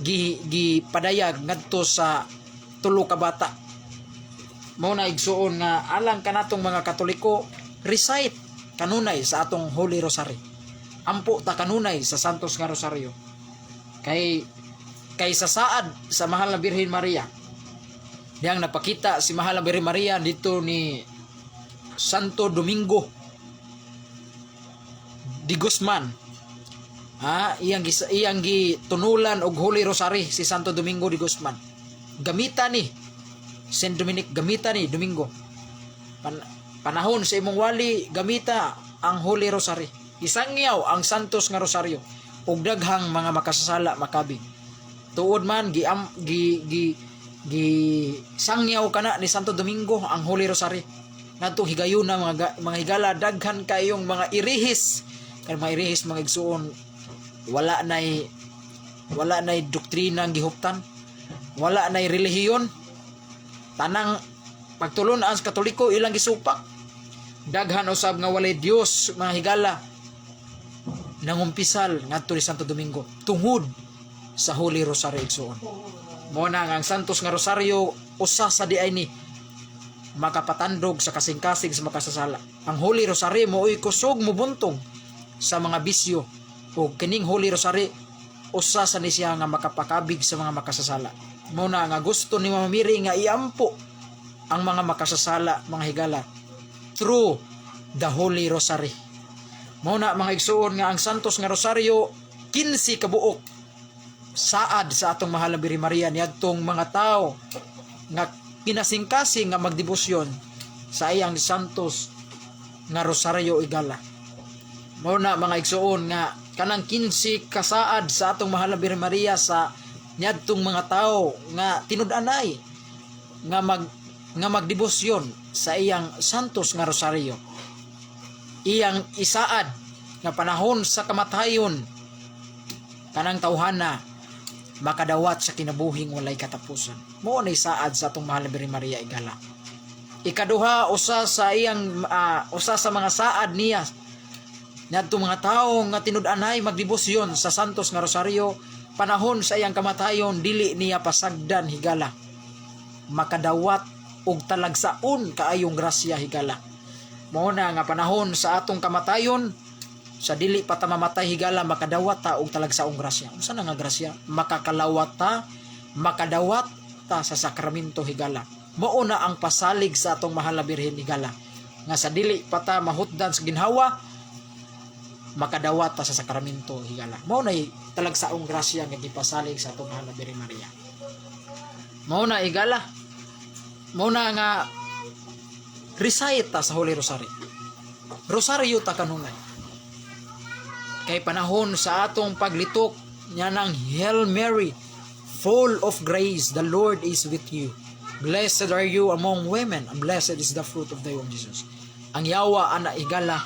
gipadayag ngadto sa tulo ka bata. Mao na igsuon nga alang kanatong mga Katoliko, recite kanunay sa atong Holy Rosary. Ampo ta kanunay sa santos nga rosaryo. Kay sa saad sa mahal na Birhen Maria, diyang napakita si mahal na Birhen Maria dito ni Santo Domingo de Guzman. Iyang gitunulan og Holy Rosary si Santo Domingo de Guzman. Gamita ni Saint Dominic, gamita ni Domingo. Panahon sa imong wali, gamita ang Holy Rosary. Isangyaw ang santos nga rosaryo ug daghang mga makasasala makabig. Tuod man gi sangyaw kana ni Santo Domingo ang Holy Rosary. Ngadto higayuna mga higala, daghan kayong mga irihis. Kay mga irihis mga igsuon, wala nay doktrina ang gihuptan, wala nay relihiyon, tanang pagtulon ang Katoliko ilang gisupak. Daghan usab nga walay Dios mga higala nangumpisal ngadto ni Santo Domingo tungod sa Holy Rosary igsoon. Mo na ang santos nga rosaryo usa sa diay ni makapatandog sa kasing-kasing sa makasasala. Ang Holy Rosary mo'y kusog mubuntong sa mga bisyo. O kining Holy Rosary usa sa ni siya nga makapakabig sa mga makasasala. Muna nga gusto ni Mama Miri nga iampo ang mga makasasala, mga higala, through the Holy Rosary. Muna mga igsuon nga ang santos nga rosaryo 15 kabuok saad sa atong mahal na Birhen Maria niadtong mga tao nga pinasingkasing nga magdebosyon sa iyang santos nga rosaryo igala. Muna mga igsuon nga kanang 15 kasaad sa atong mahal na Birhen Maria sa niadtong mga tao nga tinud-anay nga magdebosyon sa iyang santos nga rosaryo. Iyang isaad nga panahon sa kamatayon kanang tawhana makadawat sa kinabuhing walay katapusan. Mao na isaad sa atong mahal na Birhen Maria igala. Ikaduha, usa sa mga saad niya ngadto mga tao nga tinud-anay magdebosyon sa santos nga rosaryo panahon sa iyang kamatayon, dili niya pasagdan higala, makadawat og talagsaon kaayong grasya higala. Mao na nga panahon sa atong kamatayon, sa dili pa ta mamatay higala, makadawat ta og talagsaong grasya. Unsa na nga grasya? Makakalawat ta, makadawat ta sa sakramento higala. Mao na ang pasalig sa atong mahal na Birhen higala, nga sa dili pa ta mahutdan sa ginhawa, makadawat ta sa sakramento higala. Mao na talagsaong grasya nga gipasalig sa atong mahal na Birhen Maria. Mao na higala. Mao na nga recite ta sa Holy Rosary. Rosaryo ta kanunay. Kay panahon sa atong paglitok nya ng Hail Mary, full of grace, the Lord is with you. Blessed are you among women, and blessed is the fruit of thy womb, Jesus. Ang yawa ana igala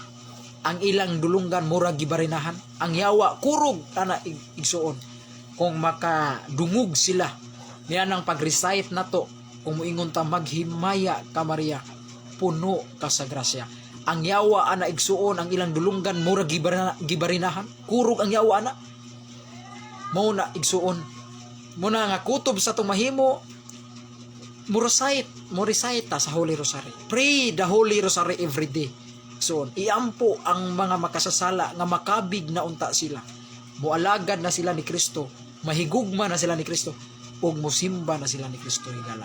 ang ilang dulunggan mura gibarinahan. Ang yawa kurog ana igsuon. Kung makadungog sila niya nang pag-recite nato, kung moingon ta maghimaya ka Maria, puno ka sa grasya. Ang yawa ana igsuon, ang ilang dulunggan mura gibarinahan. Kurog ang yawa ana. Mao na igsuon. Muna nga kutob sa itong mahimo, mo recite ta sa Holy Rosary. Pray the Holy Rosary every day. So, iampo ang mga makasasala nga makabig na unta sila. Mualagad na sila ni Kristo, mahigugma na sila ni Kristo, ug musimba na sila ni Kristo higala.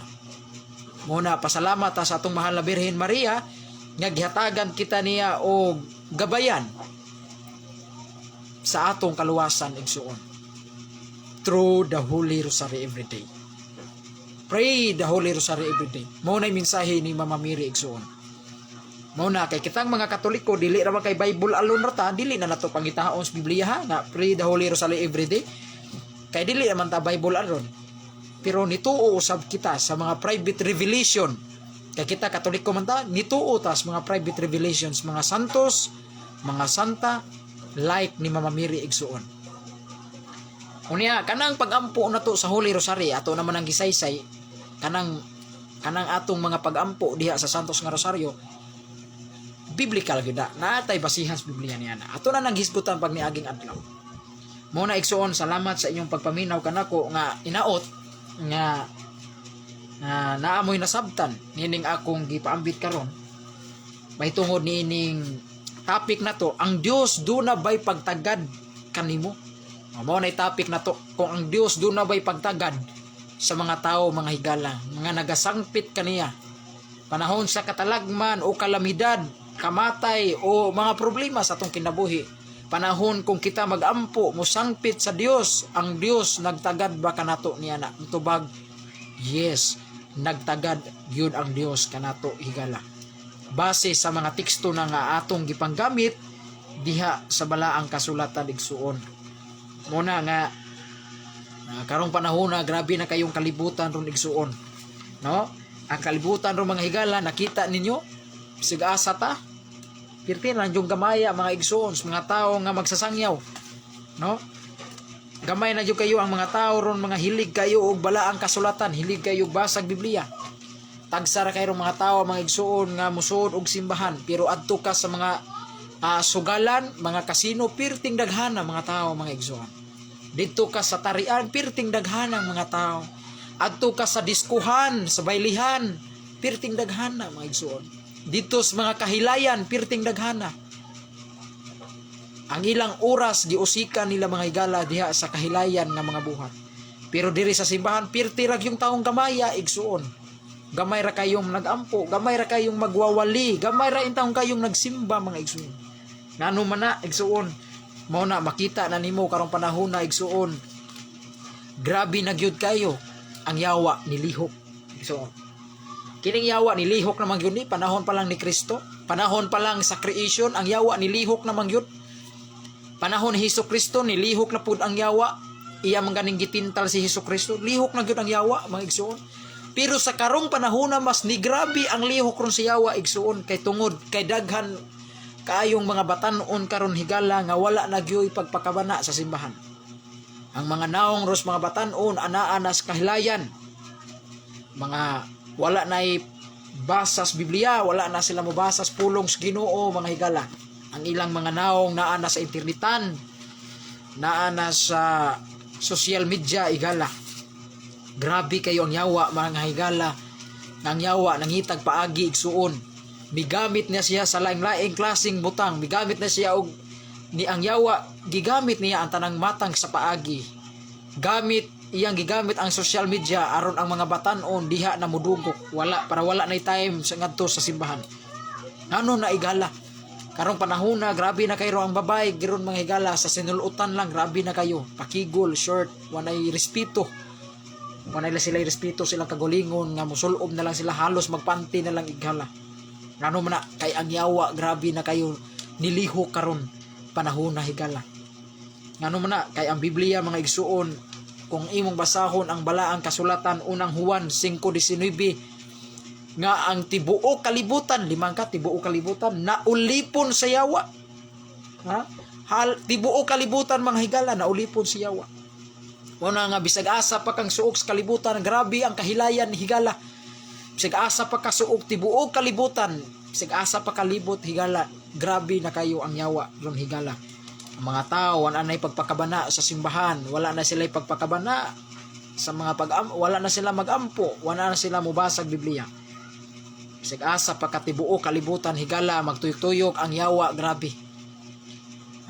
Muna pasalamat ta sa atong mahal na Birhen Maria nga gihatagan kita niya og gabayan sa atong kaluwasan igsuon. Through the Holy Rosary every day. Pray the Holy Rosary every day. Mao na mensahe ni Mama Mary igsuon. Mao na kay kitang mga Katoliko dili ra man kay Bible alone ra ta, dili na nato pangitaon sa Biblia ha, nga pray the Holy Rosary every day. Kay dili naman ta Bible alone. Pero nituo usab kita sa mga private revelation. Kay kita Katoliko man ta, nituo ta sa mga private revelations, mga santos, mga santa like ni Mama Mary igsuon. Unya kanang pagampo nato sa Holy Rosary ato naman ang gisaysay kanang atong mga pagampo diha sa Santos nga Rosaryo biblical gyud na natay basihan sa Biblia niya na. Ato na nang hisgutan pag niaging adlaw. Mo na igsuon, salamat sa inyong pagpaminaw kanako nga inaot nga naamoy nasabtan nining akong gipaambit karon. May tungod niining topic nato, ang Dios do na bay pagtagad kanimo. Mao na topic na to, kung ang Dios do na ba'y pagtagad sa mga tao, mga higala, mga nagasangpit kaniya, panahon sa katalagman o kalamidad, kamatay o mga problema sa atong kinabuhi, panahon kung kita magampo, musangpit sa Dios, ang Dios nagtagad ba kanato niya na? Tubag, yes, nagtagad yun ang Dios kanato higala. Base sa mga teksto na nga atong gipanggamit diha sa balaang kasulatan igsuon. Muna nga karong panahon na grabe na kayong kalibutan ron igsuon, no? Ang kalibutan ron mga higala nakita ninyo sig-asa ta pirti lang yung gamaya mga igsuon, mga tao nga magsasangyaw, no? Gamay na jud kayo ang mga tao ron, mga hilig kayo og balaang kasulatan, hilig kayo basag Biblia. Tagsara kayo mga tao mga igsuon nga musuod og simbahan, pero adto ka sa mga sugalan, mga kasino, pirting daghana mga tao mga igsuon. Dito ka sa tarian, pirting daghana mga tao. Adto ka sa diskuhan, sa baylihan, pirting daghana mga igsuon. Dito sa mga kahilayan, pirting daghana. Ang ilang oras giusikan nila mga higala diha sa kahilayan nga mga buhat. Pero diri sa simbahan, pirti ra yung taong gamaya igsuon. Gamay ra kayong nagampo, gamay ra kayong magwawali, gamay ra intawong kayong nagsimba mga igsuon. Ngano man na igsuon, mao na makita na nimo karong panahon na igsuon. Grabe na gyud kayo ang yawa nilihok igsuon. Kining yawa nilihok na gyud ni panahon pa lang ni Kristo, panahon pa lang sa creation ang yawa nilihok na gyud. Panahon ni Hesukristo nilihok na pud ang yawa. Iya man ganing gitintal si Hesukristo, lihok na gyud ang yawa mga igsuon. Pero sa karong panahon na mas ni grabe ang lihok ron sa yawa igsuon, kay tungod kay daghan kaayong mga batan-on karon higala nga wala na gyoy pagpakabana sa simbahan. Ang mga naong ros mga batan-on anaa na sa kahilayan. Mga wala na basas Biblia, wala na sila mobasas pulong sa Ginoo mga higala. Ang ilang mga naong naa na sa internetan, naa na sa social media higala. Grabe kayo ang yawa mga higala. Ang yawa nangitag paagi igsuon. Migamit niya siya sa laing-laing klaseng butang, migamit na siya og ni ang yawa, gigamit niya ang tanang matang sa paagi. Gigamit ang social media aron ang mga batan-on diha na mudugok, wala na time sa ngadto sa simbahan. Ano na igala? Karong panahon na grabe na kayo ang babay, giron mga higala sa sinulutan lang grabe na kayo. Pakigol, short, wanay respeto. Wanay sila respeto silang kagulingon nga musulob na lang sila, halos magpanty na lang igala. Ngano man na kay ang yawa grabe na kayo nilihok karon panahon na higala. Ngano man na kay ang Biblia mga igsuon, kung imong basahon ang balaang kasulatan unang Juan 5:19 nga ang tibuok kalibutan, tibuok kalibutan naulipon sa yawa. Ha? Tibuo kalibutan mga higala na ulipon si Yawa. Una nga bisag asa pa kang suok sa kalibutan, grabe ang kahilayan ni higala. Bisag asa pa ka suok tibuo kalibutan, bisag asa pa kalibot higala, grabe na kayo ang Yawa ron higala. Ang mga tao wala na pagpakabana sa simbahan, wala na sila pagpakabana sa mga wala na sila magampo, wala na sila mubasag Biblia. Bisag asa pa katibuo kalibutan higala, magtuyok-tuyok ang Yawa, grabe.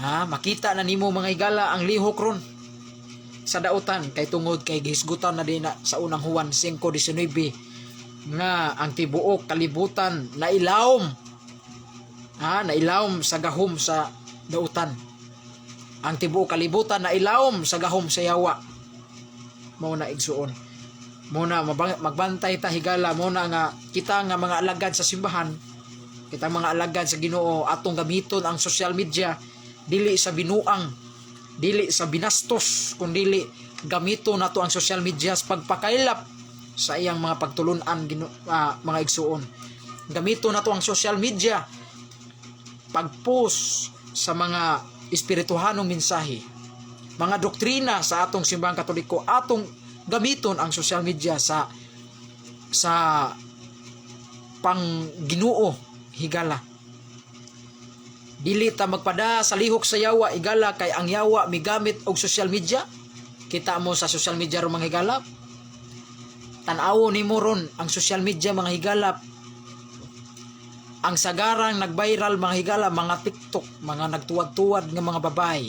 Makita na nimo mga higala ang lihok ron sa dautan kay tungod kay gihisgutan na din na sa unang Juan 5:19 nga ang tibuok kalibutan na ilawom sa gahom sa dautan. Ang tibuok kalibutan na ilawom sa gahom sa Yawa. Mao na igsuon, mao na magbantay ta higala, mao na nga kita nga mga alagad sa simbahan, kita mga alagad sa Ginoo, atong gamiton ang social media dili sa binuang, dili sa binastos, kundi gamito nato ang social media sa pagpakailap sa iyang mga pagtulunan mga igsuon. Gamito nato ang social media pagpost sa mga espirituhanong mensahe, mga doktrina sa atong simbahang Katoliko. Atong gamiton ang social media sa pangginoo higala. Dili ta magpada sa lihok sa Yawa higala, kay ang Yawa migamit og social media. Kita mo sa social media ron mga higala, tan-awo nimo ron ang social media mga higala. Ang sagarang nag-viral mga higala, mga TikTok, mga nagtuwad-tuwad nga mga babae,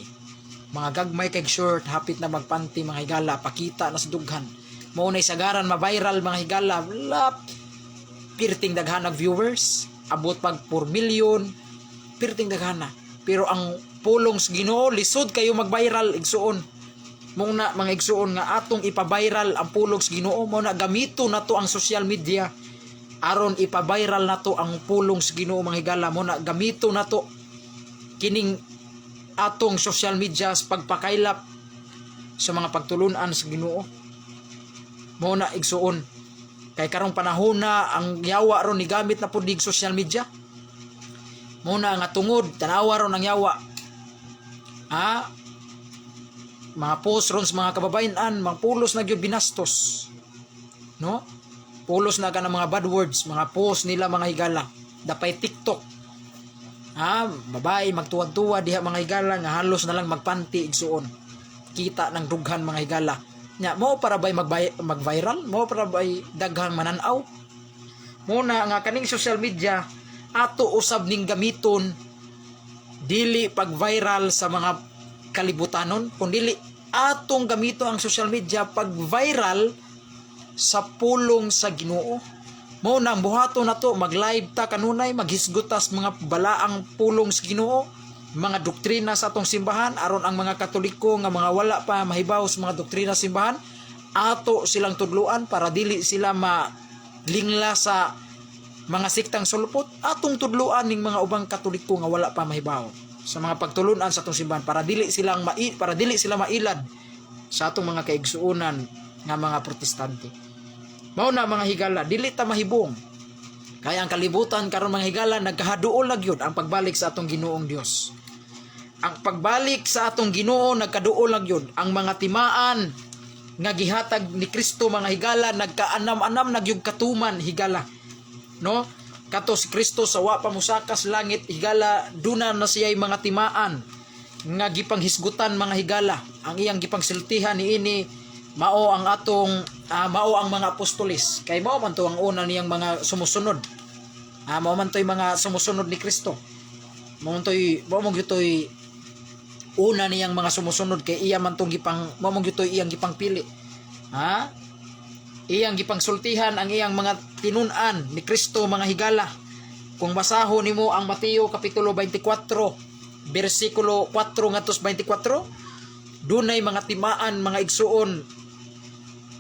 mga gagmay kay short, hapit na magpanty mga higala, pakita na sa dughan. Mao nay sagaran ma-viral mga higala, pirting daghan ng viewers, abot pag 4 million, pirting daghana. Pero ang pulong sa Ginoo lisod kayo mag-viral igsuon. Muna mga igsuon nga atong ipa-viral ang pulong sa Ginoo, mo na gamito nato ang social media aron ipa-viral nato ang pulong sa Ginoo mga higala. Mo na gamito nato kining atong social media sa pagpakailap sa mga pagtulunan sa Ginoo. Mo na igsuon, kay karong panahon na ang Yawa ron ni gamit na pud dig social media. Muna nga tungod tanawa ron ang Yawa, mga post ron sa mga kababayan, mga pulos na gyud binastos, no? Pulos na ka ng mga bad words, mga post nila mga higala, dapay TikTok, babae magtuwad-tuwad diha mga higala nga halos na lang magpanti igsuon, kita ng dughan mga higala nya. Mo para bay mag-viral, mo para bay daghang mananaw. Muna nga kaning social media ato usab ning gamiton dili pag-viral sa mga kalibutanon, kundi atong gamito ang social media pag-viral sa pulong sa Ginoo. Mao nang buhaton nato mag-live ta kanunay, maghisgutas mga balaang pulong sa Ginoo, mga doktrina sa atong simbahan, aron ang mga Katoliko nga mga wala pa mahibaw sa mga doktrina sa simbahan, ato silang tudluan para dili sila malingla sa mga siktang sulpot. Atong tudluan ning mga ubang Katoliko nga wala pa mahibaw sa mga pagtulunan sa atong simbahan, para dili sila mailad sa atong mga kaigsuonan nga mga Protestante. Mao na mga higala, dili ta mahibong kaya ang kalibutan karon mga higala nagkahaduol lang yun ang pagbalik sa atong Ginoong Dios. Ang pagbalik sa atong Ginoo nagkaduol lang yun. Ang mga timaan nga gihatag ni Kristo mga higala nagkaanam-anam nagyug katuman higala, no? Kato si Kristo sa wa pa musakas langit higala, duna na siya'y mga timaan nga gipanghisgutan mga higala. Ang iyang gipangsiltihan niini mao ang atong mao ang mga apostolis, kay mao man to ang una niyang mga sumusunod. Mao man to'y mga sumusunod ni Kristo. Mao man gyutoy una niyang mga sumusunod, kay iya man tong mao man gyutoy iyang gipangpili. Iyang gipangsultihan ang iyang mga tinun-an ni Kristo mga higala. Kung basahon nimo ang Mateo kapitulo 24 bersikulo 4 ngadtos 24, dunay mga timaan mga igsuon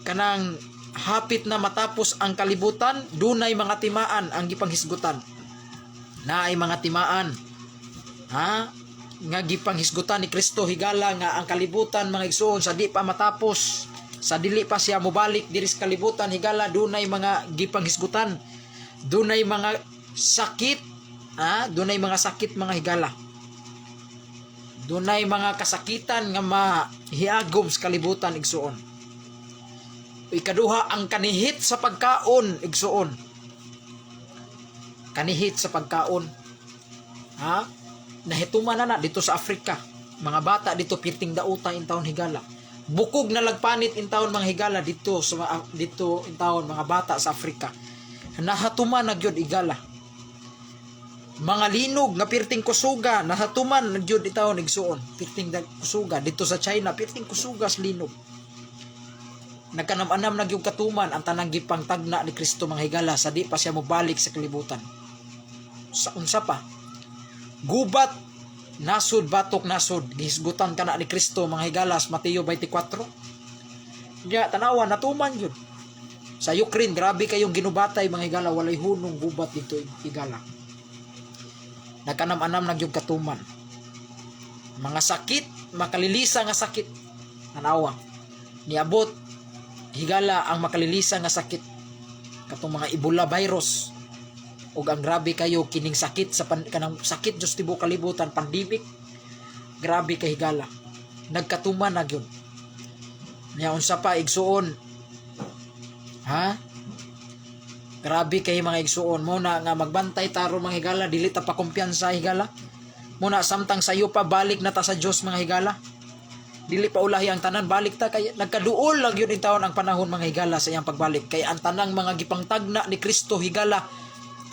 kanang hapit na matapos ang kalibutan, dunay mga timaan ang gipanghisgutan. Naay mga timaan nga gipanghisgutan ni Kristo higala nga ang kalibutan mga igsuon sa di pa matapos, sa dili pa siya mobalik diri sa kalibutan higala, dunay mga gipanghisgutan, dunay mga sakit, dunay mga sakit mga higala. Dunay mga kasakitan nga mahiagom sa kalibutan igsuon. Ikaduha ang kanihit sa pagkaon igsuon. Kanihit sa pagkaon. Ha? Nahituman na dito sa Africa. Mga bata dito pirting dauta in taon higala. Bukog na lagpanit in taon mga higala dito in taon mga bata sa Africa. Nahatuman na gyud igala. Mga linog nga pirting kusuga nahatuman na gyud itawon igsuon. Pirting kusuga dito sa China pirting kusuga sa linog. Nagkanam-anam na gyud katuman ang tanang gipang tagna ni Kristo mga higala sa di pa siya mobalik sa kalibutan. Sa unsa pa? Gubat nasod batok nasod gihisgutan kana ni Kristo mga higala sa Mateo 24. Ya tanawa natuman gyud. Sa Ukraine grabe kayong ginubatay mga higala walay hunong gubat dito higala. Nagkanam-anam na gyud katuman. Mga sakit, makalilisa nga sakit. Tanawa. Niabot higala ang makalilisa nga sakit. Katong mga Ebola virus. Ug ang grabe kayo kining sakit sa kanang sakit just tibuok kalibutan pandemic. Grabe kay higala. Nagkatuman na gyud. Nya unsa pa igsuon? Ha? Grabe kay mga igsuon mo na nga magbantay taro mga higala dili ta pa kumpiyansa higala. Muna samtang sayo pa balik na ta sa Dios mga higala. Dili pa ulahi ang tanan balik ta kay nagkaduol lang yun in taon ang panahon mga higala sa iyang pagbalik kay ang tanang mga gipangtagna ni Kristo higala.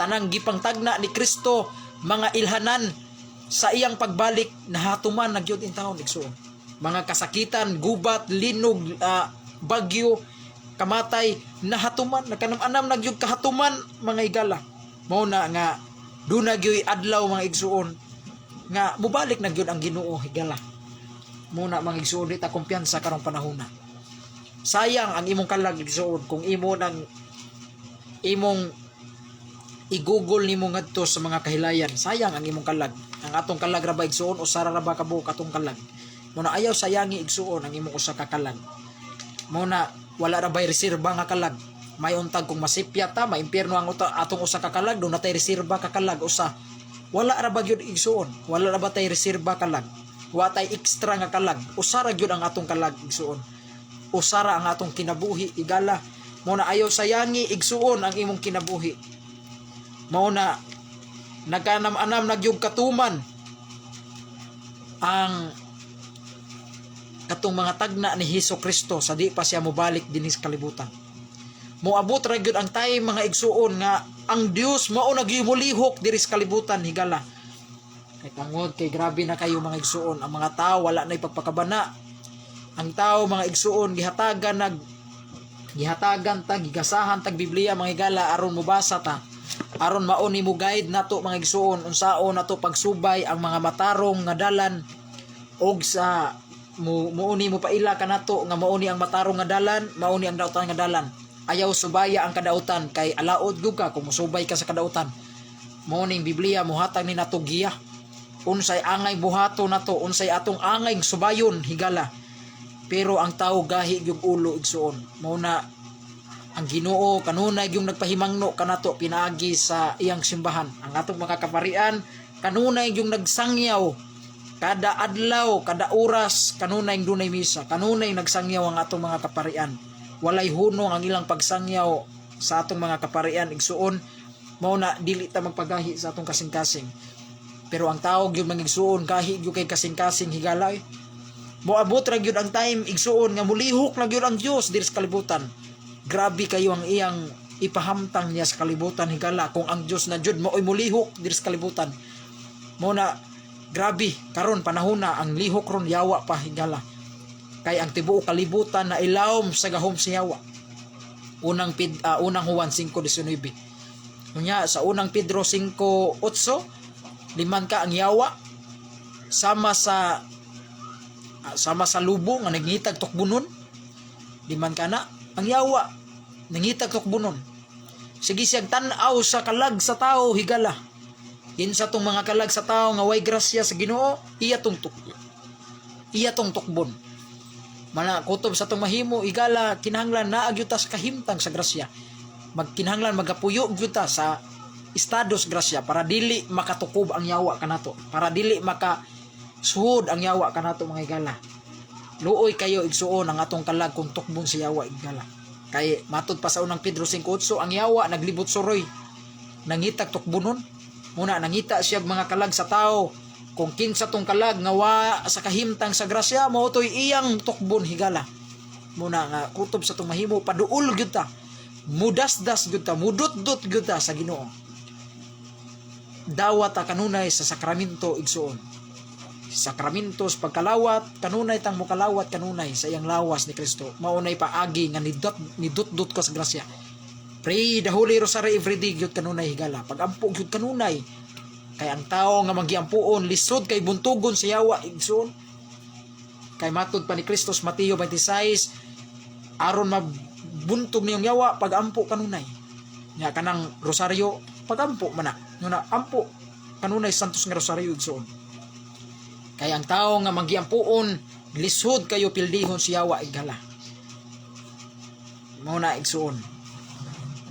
Tanang gipangtagna ni Kristo mga ilhanan sa iyang pagbalik nahatuman na gyud in taon igsuon. Mga kasakitan, gubat, linog, bagyo, kamatay nahatuman nagkanam-anam nagyud kahatuman mga higala. Mao na nga dunagyoy adlaw mga igsuon nga mubalik na gyud ang Ginoo higala. Muna mga igsuon di ta kumpiyansa karong panahona. Sayang ang imong kalag igsuon kung imo nang imong i-google nimo ngadto sa mga kahilayan. Sayang ang imong kalag. Ang atong kalag ra ba igsuon o sara ra ba kabuok atong kalag. Muna ayaw sayangi igsuon ang imong usa ka kalag. Muna wala ra bay reserba nga kalag. May untag kung masipya ta, maimpierno ang atong usa ka kalag, do natay reserba ka kalag usa. Wala ra ba gyud igsuon? Wala ra ba tay reserba kalag? Wa tay extra nga kalag. Usa ra gyud ang atong kalag igsuon. Usa ra ang atong kinabuhi igala. Mao na ayaw sayangi igsuon ang imong kinabuhi. Mao na nagkanam-anam nagyug katuman ang katong mga tagna ni Hesus Kristo sa di pa siya mobalik dinhi sa kalibutan. Moabot ra gyud ang tay mga igsuon nga ang Dios mao nagyumulihok diri sa kalibutan higala. Kay tungod kay grabe na kayo mga igsuon, ang mga tao wala na ipagpakabana. Ang tao mga igsuon gihatagan ta gigasahan tag Biblia mga higala aron mobasa ta. Aron mao ni mo guide nato mga igsuon unsaon nato pagsubay ang mga matarong nga dalan og sa muuni mo paila kanato nga mauni ang matarong nga dalan, mauni ang dautan nga dalan. Ayaw subaya ang kadautan kay alaod gyud ka kung musubay ka sa kadautan. Mauni ang Biblia mohatag ni nato giya. Unsay angay buhato nato, unsay atong angay subayon higala. Pero ang tao gahi gyud ulo igsuon. Mao na ang Ginoo kanunay yung nagpahimangno kanato pinaagi sa iyang simbahan. Ang atong mga kaparian kanunay yung nagsangyaw kada adlaw, kada oras, kanunay dunay misa, kanunay nagsangyaw ang atong mga kaparian. Walay hunong ang ilang pagsangyaw sa atong mga kaparian igsuon. Mao na dili ta magpagahi sa atong kasing-kasing. Pero ang tao gyud mangigsuon gahi gyud kay kasing-kasing higala. Moabot ra gyud ang time igsuon nga mulihok na gyud ang Dios diri sa kalibutan. Grabe kayo ang iyang ipahamtang niya sa kalibutan higala kung ang Dios na jud maoy mulihok diri sa kalibutan. Mao na grabe karon panahon na ang lihok ron yawa pa higala. Kay ang tibuok kalibutan na ilawom sa gahom sa yawa. Unang Juan 5:19. Unya sa unang Pedro 5:8 liman ka ang yawa sama sa lubo nga nagngitag tukbunon. Liman ka na ang yawa nangitag tukbunon. Sige siyang tan-aw sa kalag sa tao higala. Kinsa tong mga kalag sa tao nga way grasya sa Ginoo, iya tong tukbon. Mana kutob sa tong mahimo higala kinahanglan naa gyud ta sa kahimtang sa grasya. Magkinahanglan magapuyo gyud ta sa estados grasya para dili makatukob ang yawa kanato, para dili Suod ang yawa kanato mga higala. Luoy kayo igsuon ang atong kalag kung tukbon sa yawa higala. Kay matud pa sa unang Pedro 5:8 ang yawa naglibot suroy. Nangitag tukbonon. Muna nangita siya mga kalag sa tao. Kung kinsa tong kalag nga wa sa kahimtang sa grasya mao toy iyang tukbon higala. Muna nga kutob sa tong mahimo paduol gyud ta. Mudasdas gyud ta, mudot-dot gyud ta sa Ginoo. Dawat ta kanunay sa sakramento igsuon. Sakramentos pagkalawat kanunay tang mokalawat kanunay sa iyang lawas ni Kristo. Maunay paagi nga nidot-dot ka sa grasya. Pray the Holy Rosary every day gyud kanunay higala. Pagampo gyud kanunay. Kay ang tao nga magiampuon lisod kay buntugon sa yawa igsoon. Kay matud pa ni Kristo sa Mateo 26 aron mabuntog niyong yawa pagampo kanunay. Nya kanang rosaryo pagampo man na ampo kanunay santos nga rosaryo igsoon. Kaya ang tao nga magiampuon lisod kayo pildihon siya wa igala. Mao na igsuon.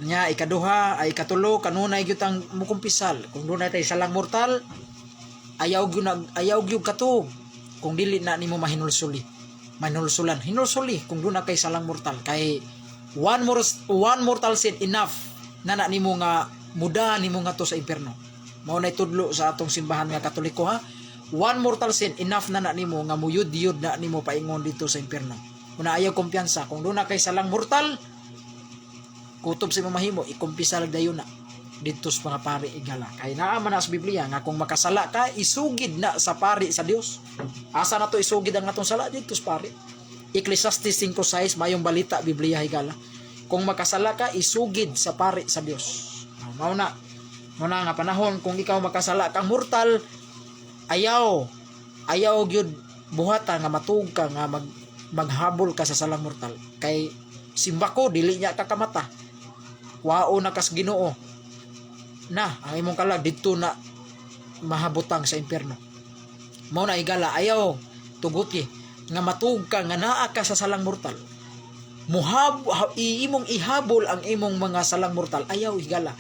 Nya ikaduha ay ikatulo kanunay gyud ang mukumpisal. Kung dunay tay salang mortal ayaw gyud kato. Kung dili na nimo mahinulsuli. Manulsulan, hinulsuli kung dunay kay salang mortal kay one mortal sin enough na nimo nga muda nimo nga to sa impierno. Mao na tudlo sa atong simbahan nga Katoliko ha. One mortal sin enough na nimo nga muyud-yud na nimo paingon dito sa impierno. Kuna ayaw kumpiyansa kung doon na kay salang mortal kutob sa imong mahimo ikumpisal dayon na dito sa mga pari igala. Kay naa man sa Biblia nga kung makasala ka isugid na sa pari sa Dios. Asa na to isugid ang atong sala dito sa pari? Ecclesiastes 5:6 mayong balita Biblia higala. Kung makasala ka isugid sa pari sa Dios. Mao na nga panahon kung ikaw makasala kang mortal ayaw gyud buhata nga matug ka nga maghabol ka sa salang mortal kay simbako dili niya ka kamata wao na kas Ginoo na ang imong kalag didto na mahabutang sa impierno. Mao na higala ayaw tugot nga matug ka nga naa ka sa salang mortal imong ihabol ang imong mga salang mortal ayaw higala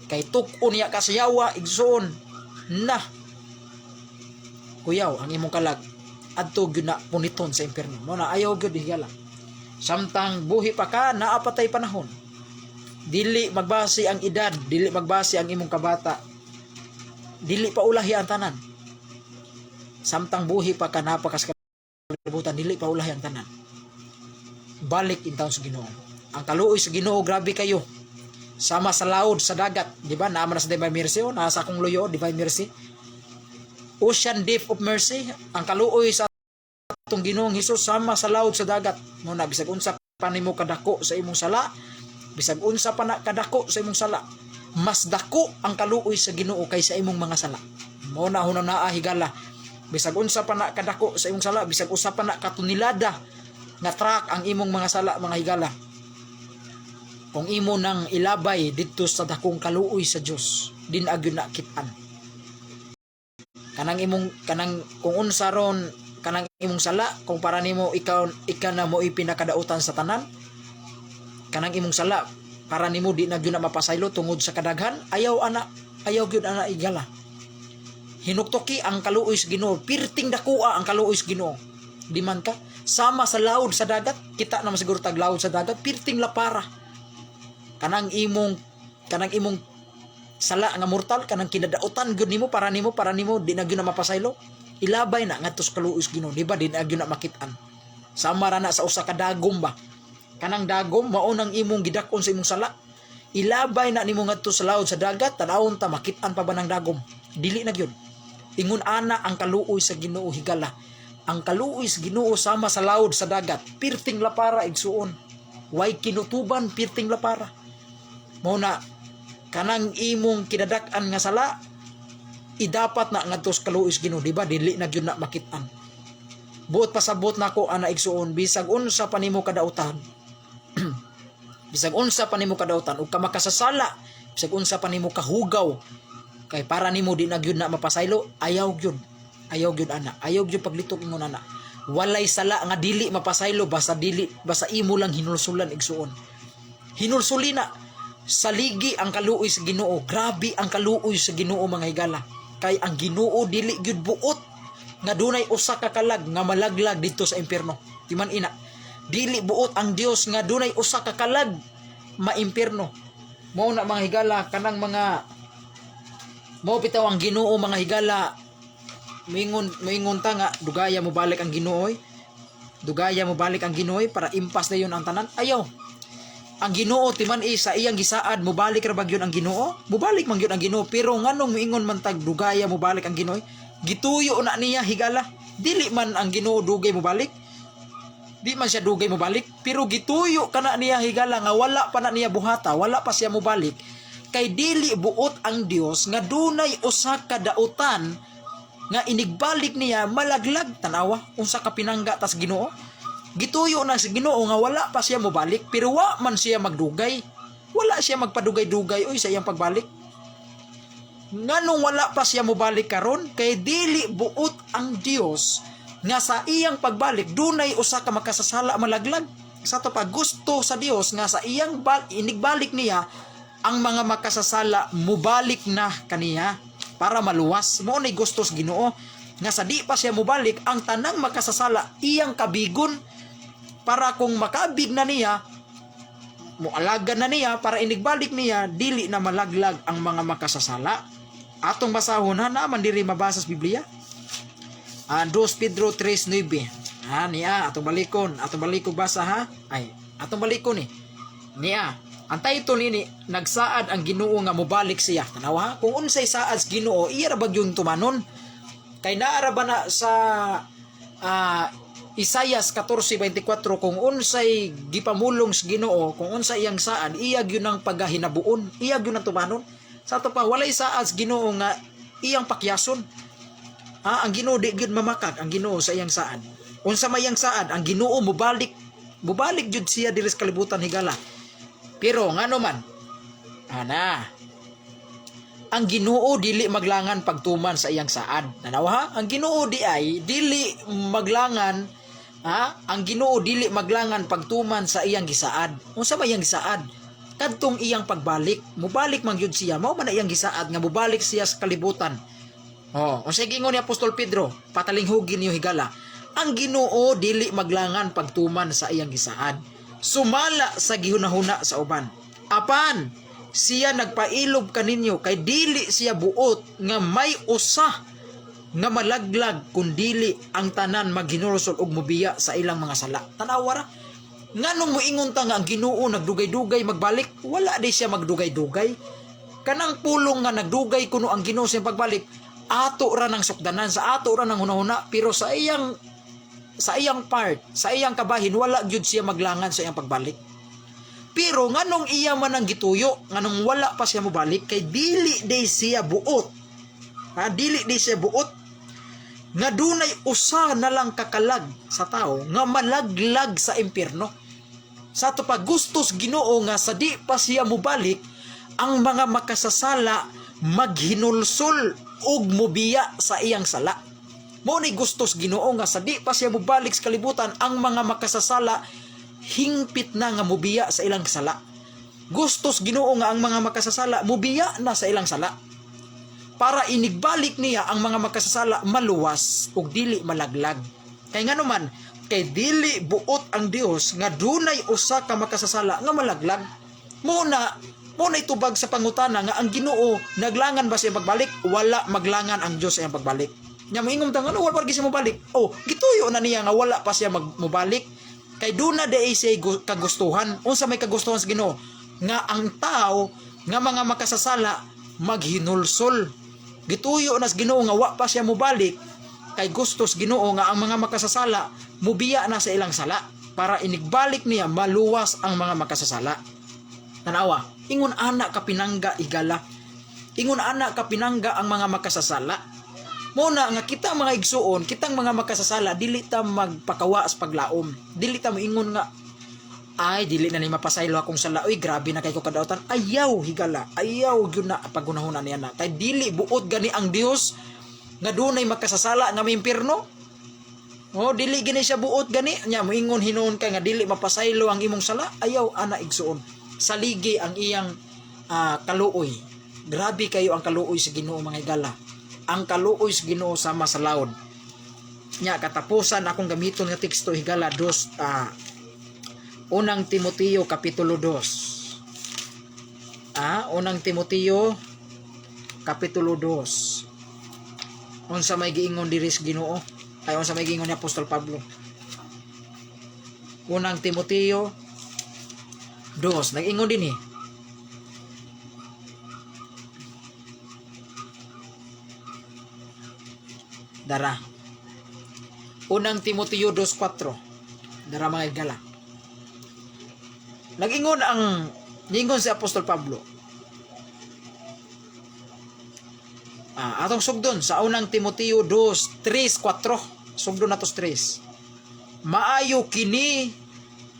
kay tuk-on niya ka sa yawa igsoon na kuyaw ang imong kalag adto gyud na puniton sa impierno. Mo na ayaw gyud higala. Samtang buhi pa ka naa patay panahon. Dili magbase ang edad, dili magbase ang imong kabata. Dili pa ulahi ang tanan. Samtang buhi pa ka napakas kalibutan dili pa ulahi ang tanan. Balik in taon sa Ginoo. Ang kaluoy sa Ginoo grabe kayo. Sama sa laod sa dagat, di ba? Naman sa Divine Mercy, nasa akong luyo, Divine Mercy. Ocean deep of mercy, ang kaluoy sa atong Ginoong Hesus sama sa laod sa dagat. Muna bisag unsa pa nimo kadako sa imong sala, bisag unsa pa na kadako sa imong sala, mas dako ang kaluoy sa Ginoo kaysa imong mga sala. Muna hunaw naa higala, bisag unsa pa na kadako sa imong sala, bisag usa pa na katunilada nga track ang imong mga sala mga higala. Kung imo nang ilabay dito sa dakong kaluoy sa Dios, din agyon na kitan. Kanang kung unsa ron kanang imong sala kung para nimo ikaw na mo ipinakadautan sa tanan kanang imong sala para nimo di na gyud na mapasaylo tungod sa kadaghan ayaw gyud ana igala. Hinuktoki ang kaluoy sa Ginoo, pirting dakua ang kaluoy sa Ginoo. Di man ka sama sa laod sa dagat, kita naman siguro tag laod sa dagat, pirting lapara. Kanang imong sala nga mortal kanang kinadautan gyud nimo para nimo di na gyud na mapasaylo ilabay na ngadto sa kaluoy sa Ginoo, di ba? Di na gyud na makit-an. Sama ra na sa usa ka dagom ba, kanang dagom mao nang imong gidakon sa imong sala, ilabay na nimo ngadto sa laod sa dagat, tanawon ta makit-an pa ba nang dagom? Dili na gyud. Ingon ana ang kaluoy sa Ginoo higala. Ang kaluoy sa Ginoo sama sa laod sa dagat, pirting lapara igsuon, way kinutuban pirting lapara. Mao na kanang imong kinadak-an nga sala idapat na ngadto sa kaluoy sa Ginoo, di ba? Dili na gyud na makit-an. Buot pasabot nako ana igsuon, bisag unsa pa nimo kadautan bisag unsa pa nimo kadautan ug ka makasasala, bisag unsa pa nimo kahugaw kay para nimo di na gyud na mapasaylo, ayaw gyud ana, ayaw gyud paglitok ingon ana. Walay sala nga dili mapasaylo basta imo lang hinulsulan igsuon. Hinulsuli na saligi ang kaluoy sa Ginoo. Grabe ang kaluoy sa Ginoo mga higala. Kay ang Ginoo dili gyud buot, nga dunay usa ka kalag nga malaglag dito sa impierno. Timan ina, dili buot ang Dios nga dunay usa ka kalag maimpierno. Mao na mga higala, kanang mga mao bitaw ang Ginoo mga higala. Moingon ta nga dugaya mo balik ang Ginoo. Dugaya mo balik ang Ginoo para impas na yun ang tanan. Ayaw. Ang Ginoo timan sa iyang gisaad mo balik ra bag yun ang Ginoo? Mubalik man yun ang Ginoo, pero nganong moingon man tag dugaya mo balik ang Ginoo? Gituyo na niya higala. Dili man ang Ginoo dugay mo balik. Di man siya dugay mo balik, pero gituyo kana niya higala nga wala pa na niya buhata, wala pa siya mo balik. Kay dili buot ang Dios nga dunay usa ka dautan nga inigbalik niya malaglag. Tanawa unsa ka pinangga tas Ginoo. Gituyo na si Ginoo nga wala pa siya mo balik, pero wa man siya magdugay. Wala siya magpadugay-dugay oy sa iyang pagbalik. Nganong wala pa siya mo balik karon? Kay dili buot ang Dios nga sa iyang pagbalik dunay usa ka makasasala malaglag. Sa to pa gusto sa Dios nga sa iyang inigbalik niya ang mga makasasala mubalik na kaniya para maluwas. Mo ni gustos Ginoo nga sa di pa siya mubalik ang tanang makasasala iyang kabigon para kung makabig na niya mualagan na niya para inigbalik niya dili na malaglag ang mga makasasala. Atong basahon na naman diri mabasa sa Biblia. 2 Pedro 3:9. Niya atong balikon basa ha. Atong balikon ni. Niya ang title ni nagsaad ang Ginoo nga mobalik siya. Tanawa ha? Kung unsay saad sa Ginoo iya ra bag yung tumanon. Kay naara ba na sa Isaias 14:24 kung unsay gipamulong sa Ginoo, kung unsay iyang saad, iyag yun ang paghahinabuon, iyag yun ang tumanon. Sa to pa walay saad sa Ginoo nga iyang pakyason. Ang Ginoo di gyud mamakak ang Ginoo sa iyang saad. Unsa may iyang saad, ang Ginoo mubalik jud siya diri sa kalibutan higala. Pero ngano man, ang Ginoo dili maglangan pagtuman sa iyang saad. Nanawa ha? Ang Ginoo dili maglangan ang Ginoo dili maglangan pagtuman sa iyang gisaad. Unsa may iyang gisaad? Kadtong iyang pagbalik, mubalik man gyud siya. Mao man iyang gisaad nga mubalik siya sa kalibutan. Unsa gingon ni Apostol Pedro, patalinghugin niyo higala. Ang Ginoo dili maglangan pagtuman sa iyang gisaad. Sumala sa gihunahuna sa uban. Apan siya nagpailob kaninyo kay dili siya buot nga may usa nga malaglag kundili ang tanan maghinulsol og mobiya sa ilang mga sala. Tanawa ra. Nganong moingon ta nga ang Ginoo nagdugay-dugay magbalik? Wala di siya magdugay-dugay. Kanang pulong nga nagdugay kuno ang Ginoo sa pagbalik, ato ra nang sukdanan, sa ato ra nang hunahuna, pero sa iyang part, sa iyang kabahin wala gyud siya maglangan sa iyang pagbalik. Pero nganong iya man ang gituyo, nganong wala pa siya mobalik kay dili di siya buot. Dili di siya buot nga dunay usa na lang kakalag sa tao nga malaglag sa impierno. Sa to pa gustos Ginoo nga sa di pa siya mobalik ang mga makasasala maghinulsol og mobiya sa iyang sala. Mo ni gustos Ginoo nga sa di pa siya mobalik sa kalibutan ang mga makasasala hingpit na nga mobiya sa ilang sala. Gustos Ginoo nga ang mga makasasala mobiya na sa ilang sala para inigbalik niya ang mga makasasala maluwas ug dili malaglag. Kay ngano man, kay dili buot ang Dios nga dunay usa ka makasasala nga malaglag. Muna itubag sa pangutana nga ang Ginoo naglangan ba siya pagbalik? Wala maglangan ang Dios sa iyang pagbalik. Nya moingon ta ngano wala pa siya mobalik? Gituyo na niya nga wala pa siya mobalik. Kay duna di siya kagustuhan. Unsa may kagustuhan sa Ginoo? Nga ang tao nga mga makasasala maghinulsol. Gituyo na sa Ginoo nga wa pa siya mobalik kay gustos Ginoo nga ang mga makasasala mubiya na sa ilang sala para inigbalik niya maluwas ang mga makasasala. Tanawa, ingon ana ka pinangga higala. Ingon ana ka pinangga ang mga makasasala. Muna nga kita mga igsuon, kitang mga makasasala dili ta magpakawa sa paglaom. Dili ta moingon nga dili na ni mapasaylo akong sala. Grabe na kay ko kadautan. Ayaw higala. Ayaw gyud na pagunahuna niya na. Kay dili buot gani ang Dios nga dunay makasasala nga may impierno. Dili gani siya buot gani. Nya moingon hinuon ka nga dili mapasaylo ang imong sala. Ayaw ana igsuon. Saligi ang iyang kaluoy. Grabe kayo ang kaluoy sa Ginoo mga higala. Ang kaluoy sa Ginoo sama sa laod. nya katapusan akong gamiton nga teksto higala unang Timoteo kapitulo 2. Unang Timoteo kapitulo 2. Unsa may giingon diri sa Ginoo? Ay unsa may giingon ni Apostol Pablo? Unang Timoteo 2. Nag-ingon din Dara. Unang Timoteo 2:4. Dara mga higala. Nag-ingon si Apostol Pablo. Atong sugdon sa unang Timoteo 2:3-4. Sugdon natos 3. Maayo kini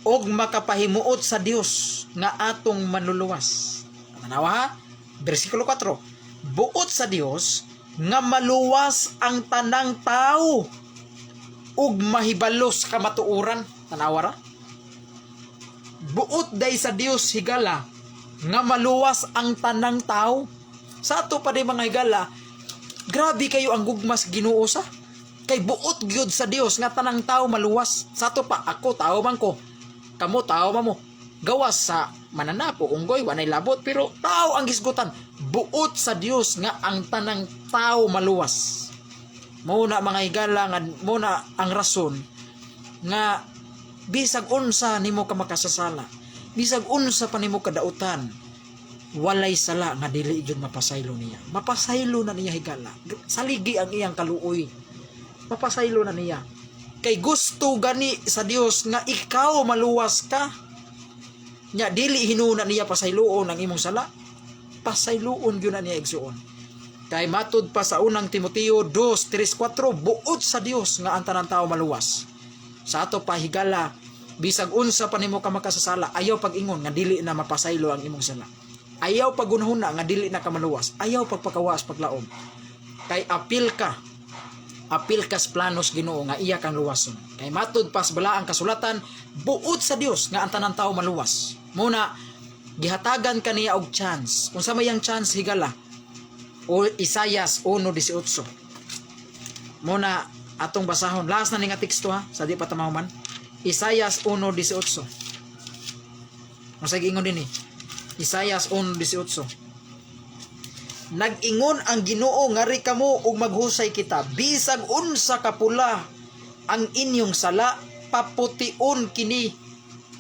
og makapahimuot sa Dios nga atong manluluwas. Tanawa ha? Bersikulo 4. Buot sa Dios nga maluwas ang tanang tao ug mahibalos kamatuoran. Tanawa ra? Buot day sa Dios higala nga maluwas ang tanang tao. Sa ato pa day mga higala, grabe kayo ang gugmas Ginoo sa. Kay buot gyud sa Dios nga tanang tao maluwas. Sa ato pa ako tao man ko. Kamo tao man mo. Gawas sa mananapo unggoy wanay labot pero tao ang gisgutan. Buot sa Dios nga ang tanang tao maluwas. Muna mga higala nga muna ang rason nga bisag unsa nimo ka makasasala, bisag unsa pa nimo kadautan, walay sala nga dili jud mapasaylo niya. Mapasaylo na niya higala. Saligi ang iyang kaluoy. Mapasaylo na niya. Kay gusto gani sa Dios nga ikaw maluwas ka. Nya dili hinuna niya pasayloon ang imong sala. Pasayloon gyud na niya igsuon. Kay matud pa sa unang Timoteo 2:3-4, buot sa Dios nga ang tanang tao maluwas. Sa ato pa higala, bisag unsa pa nimo ka makasasala, ayaw pag-ingon nga dili na mapasaylo ang imong sala. Ayaw pagunahuna nga dili na ka maluwas. Ayaw pagpakawas paglaom. Kay apil ka sa planos Ginoo nga iya kang luwason. Kay matud pas balaang kasulatan, buot sa Dios nga ang tanang tao maluwas. Muna gihatagan kaniya og chance. Unsa may ang chance higala? O Isaias 1:18. Muna atong basahon. Last na ni nga teksto ha, sa di pa tamahuman. Isaias 1:18. Unsa giingon dinhi? Isaias 1:18. Nag-ingon ang Ginoo ngari kamo ug maghusay kita. Bisag unsa kapula ang inyong sala, papution kini.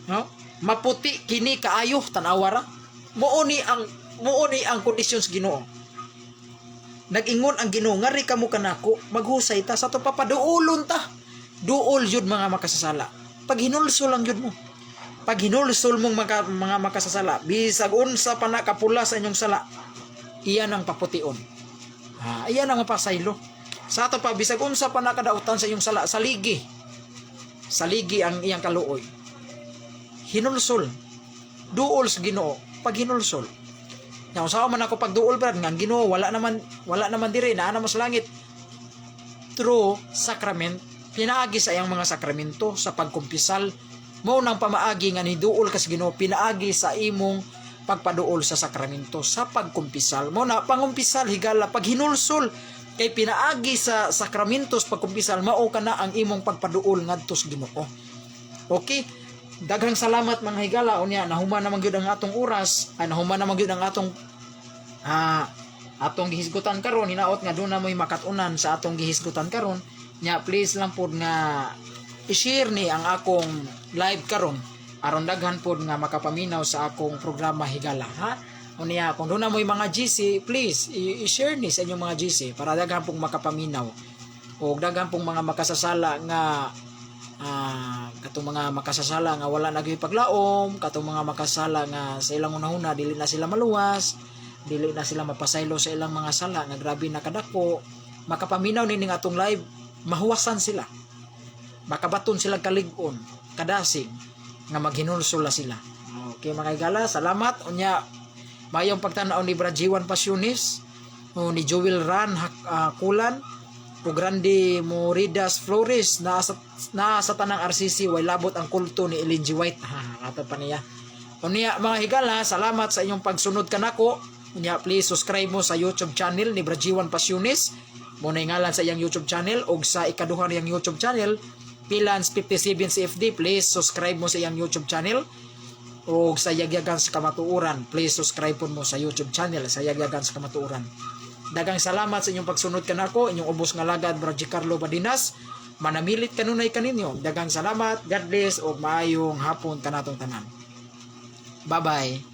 No? Maputi kini kaayo tanawara. Muoni ang kondisyon sa Ginoo. Nag-ingon ang Ginoo ngari kamo kanako, maghusay ta sa to papaduolon ta. Duol jud mga makasasala. Pag hinulsol lang jud mo. Pag hinulsol mong mga makasasala, bisag unsa pa na kapula sa inyong sala, iyan ang papution. Iyan ang mapasaylo. Sa ato pa bisag unsa pa na kadautan sa inyong sala, saligi. Saligi ang iyang kaluoy. Hinulsol. Duol sa Ginoo pag hinulsol. Nya usaw man ako pagduol brad nga Ginoo wala naman diri naa naman sa langit. Through sacrament, pinaagi sa iyang mga sakramento sa pagkumpisal, mao nang pamaagi nga ni duol kas Ginoo pinaagi sa imong pagpaduol sa sakramento sa pagkumpisal. Mao na pangumpisal higala pag hinulsol kay pinaagi sa sakramentos pagkumpisal mao kana ang imong pagpaduol ngadto sa Ginoo. Okay? Daghang salamat mga higala unya nahuman naman gyud ang atong oras, nahuman naman gyud ang atong gihisgutan karon. Hinaot nga doon na mo'y makatunan sa atong gihisgutan karon. Nya please lang pod nga i-share ni ang akong live karon aron daghan pod nga makapaminaw sa akong programa higala ha. Unya kung doon na mo'y mga GC, please i-share ni sa inyong mga GC para daghan pong makapaminaw o daghan pong mga makasasala nga katong mga makasasala nga wala nagyoy paglaom, katong mga makasala nga sa ilang unahuna dili na sila maluwas, dili na sila mapasaylo sa ilang mga sala nga grabe na kadako, makapaminaw ni ning atong live, mahuwasan sila, makabaton sila kalig-on kadasig nga maghinulsol sila. Okay mga higala, salamat. Unya mayong pagtanaw ni Brajiwan Pasiones o ni Joel Ran Kulan o Grande Moridas Flores na sa tanang RCC way labot ang kulto ni Ellen G. White. Ato pa niya. Unya mga higala, salamat sa inyong pagsunod kanako. Unya please subscribe mo sa YouTube channel ni Brajiwan Pasiones. Muna ngalan sa iyang YouTube channel ug sa ikaduha niyang YouTube channel Pilans 57 CFD. Please subscribe mo sa iyang YouTube channel ug sa Yagyagan sa Kamatuuran. Please subscribe po mo sa YouTube channel sa Yagyagan sa Kamatuuran. Dagang salamat sa inyong pagsunod kanako. Inyong ubos nga lagad Brad Carlo Badinas. Manamilit kanunay kaninyo. Dagang salamat. God bless ug maayong hapon kanatong tanan. Bye bye.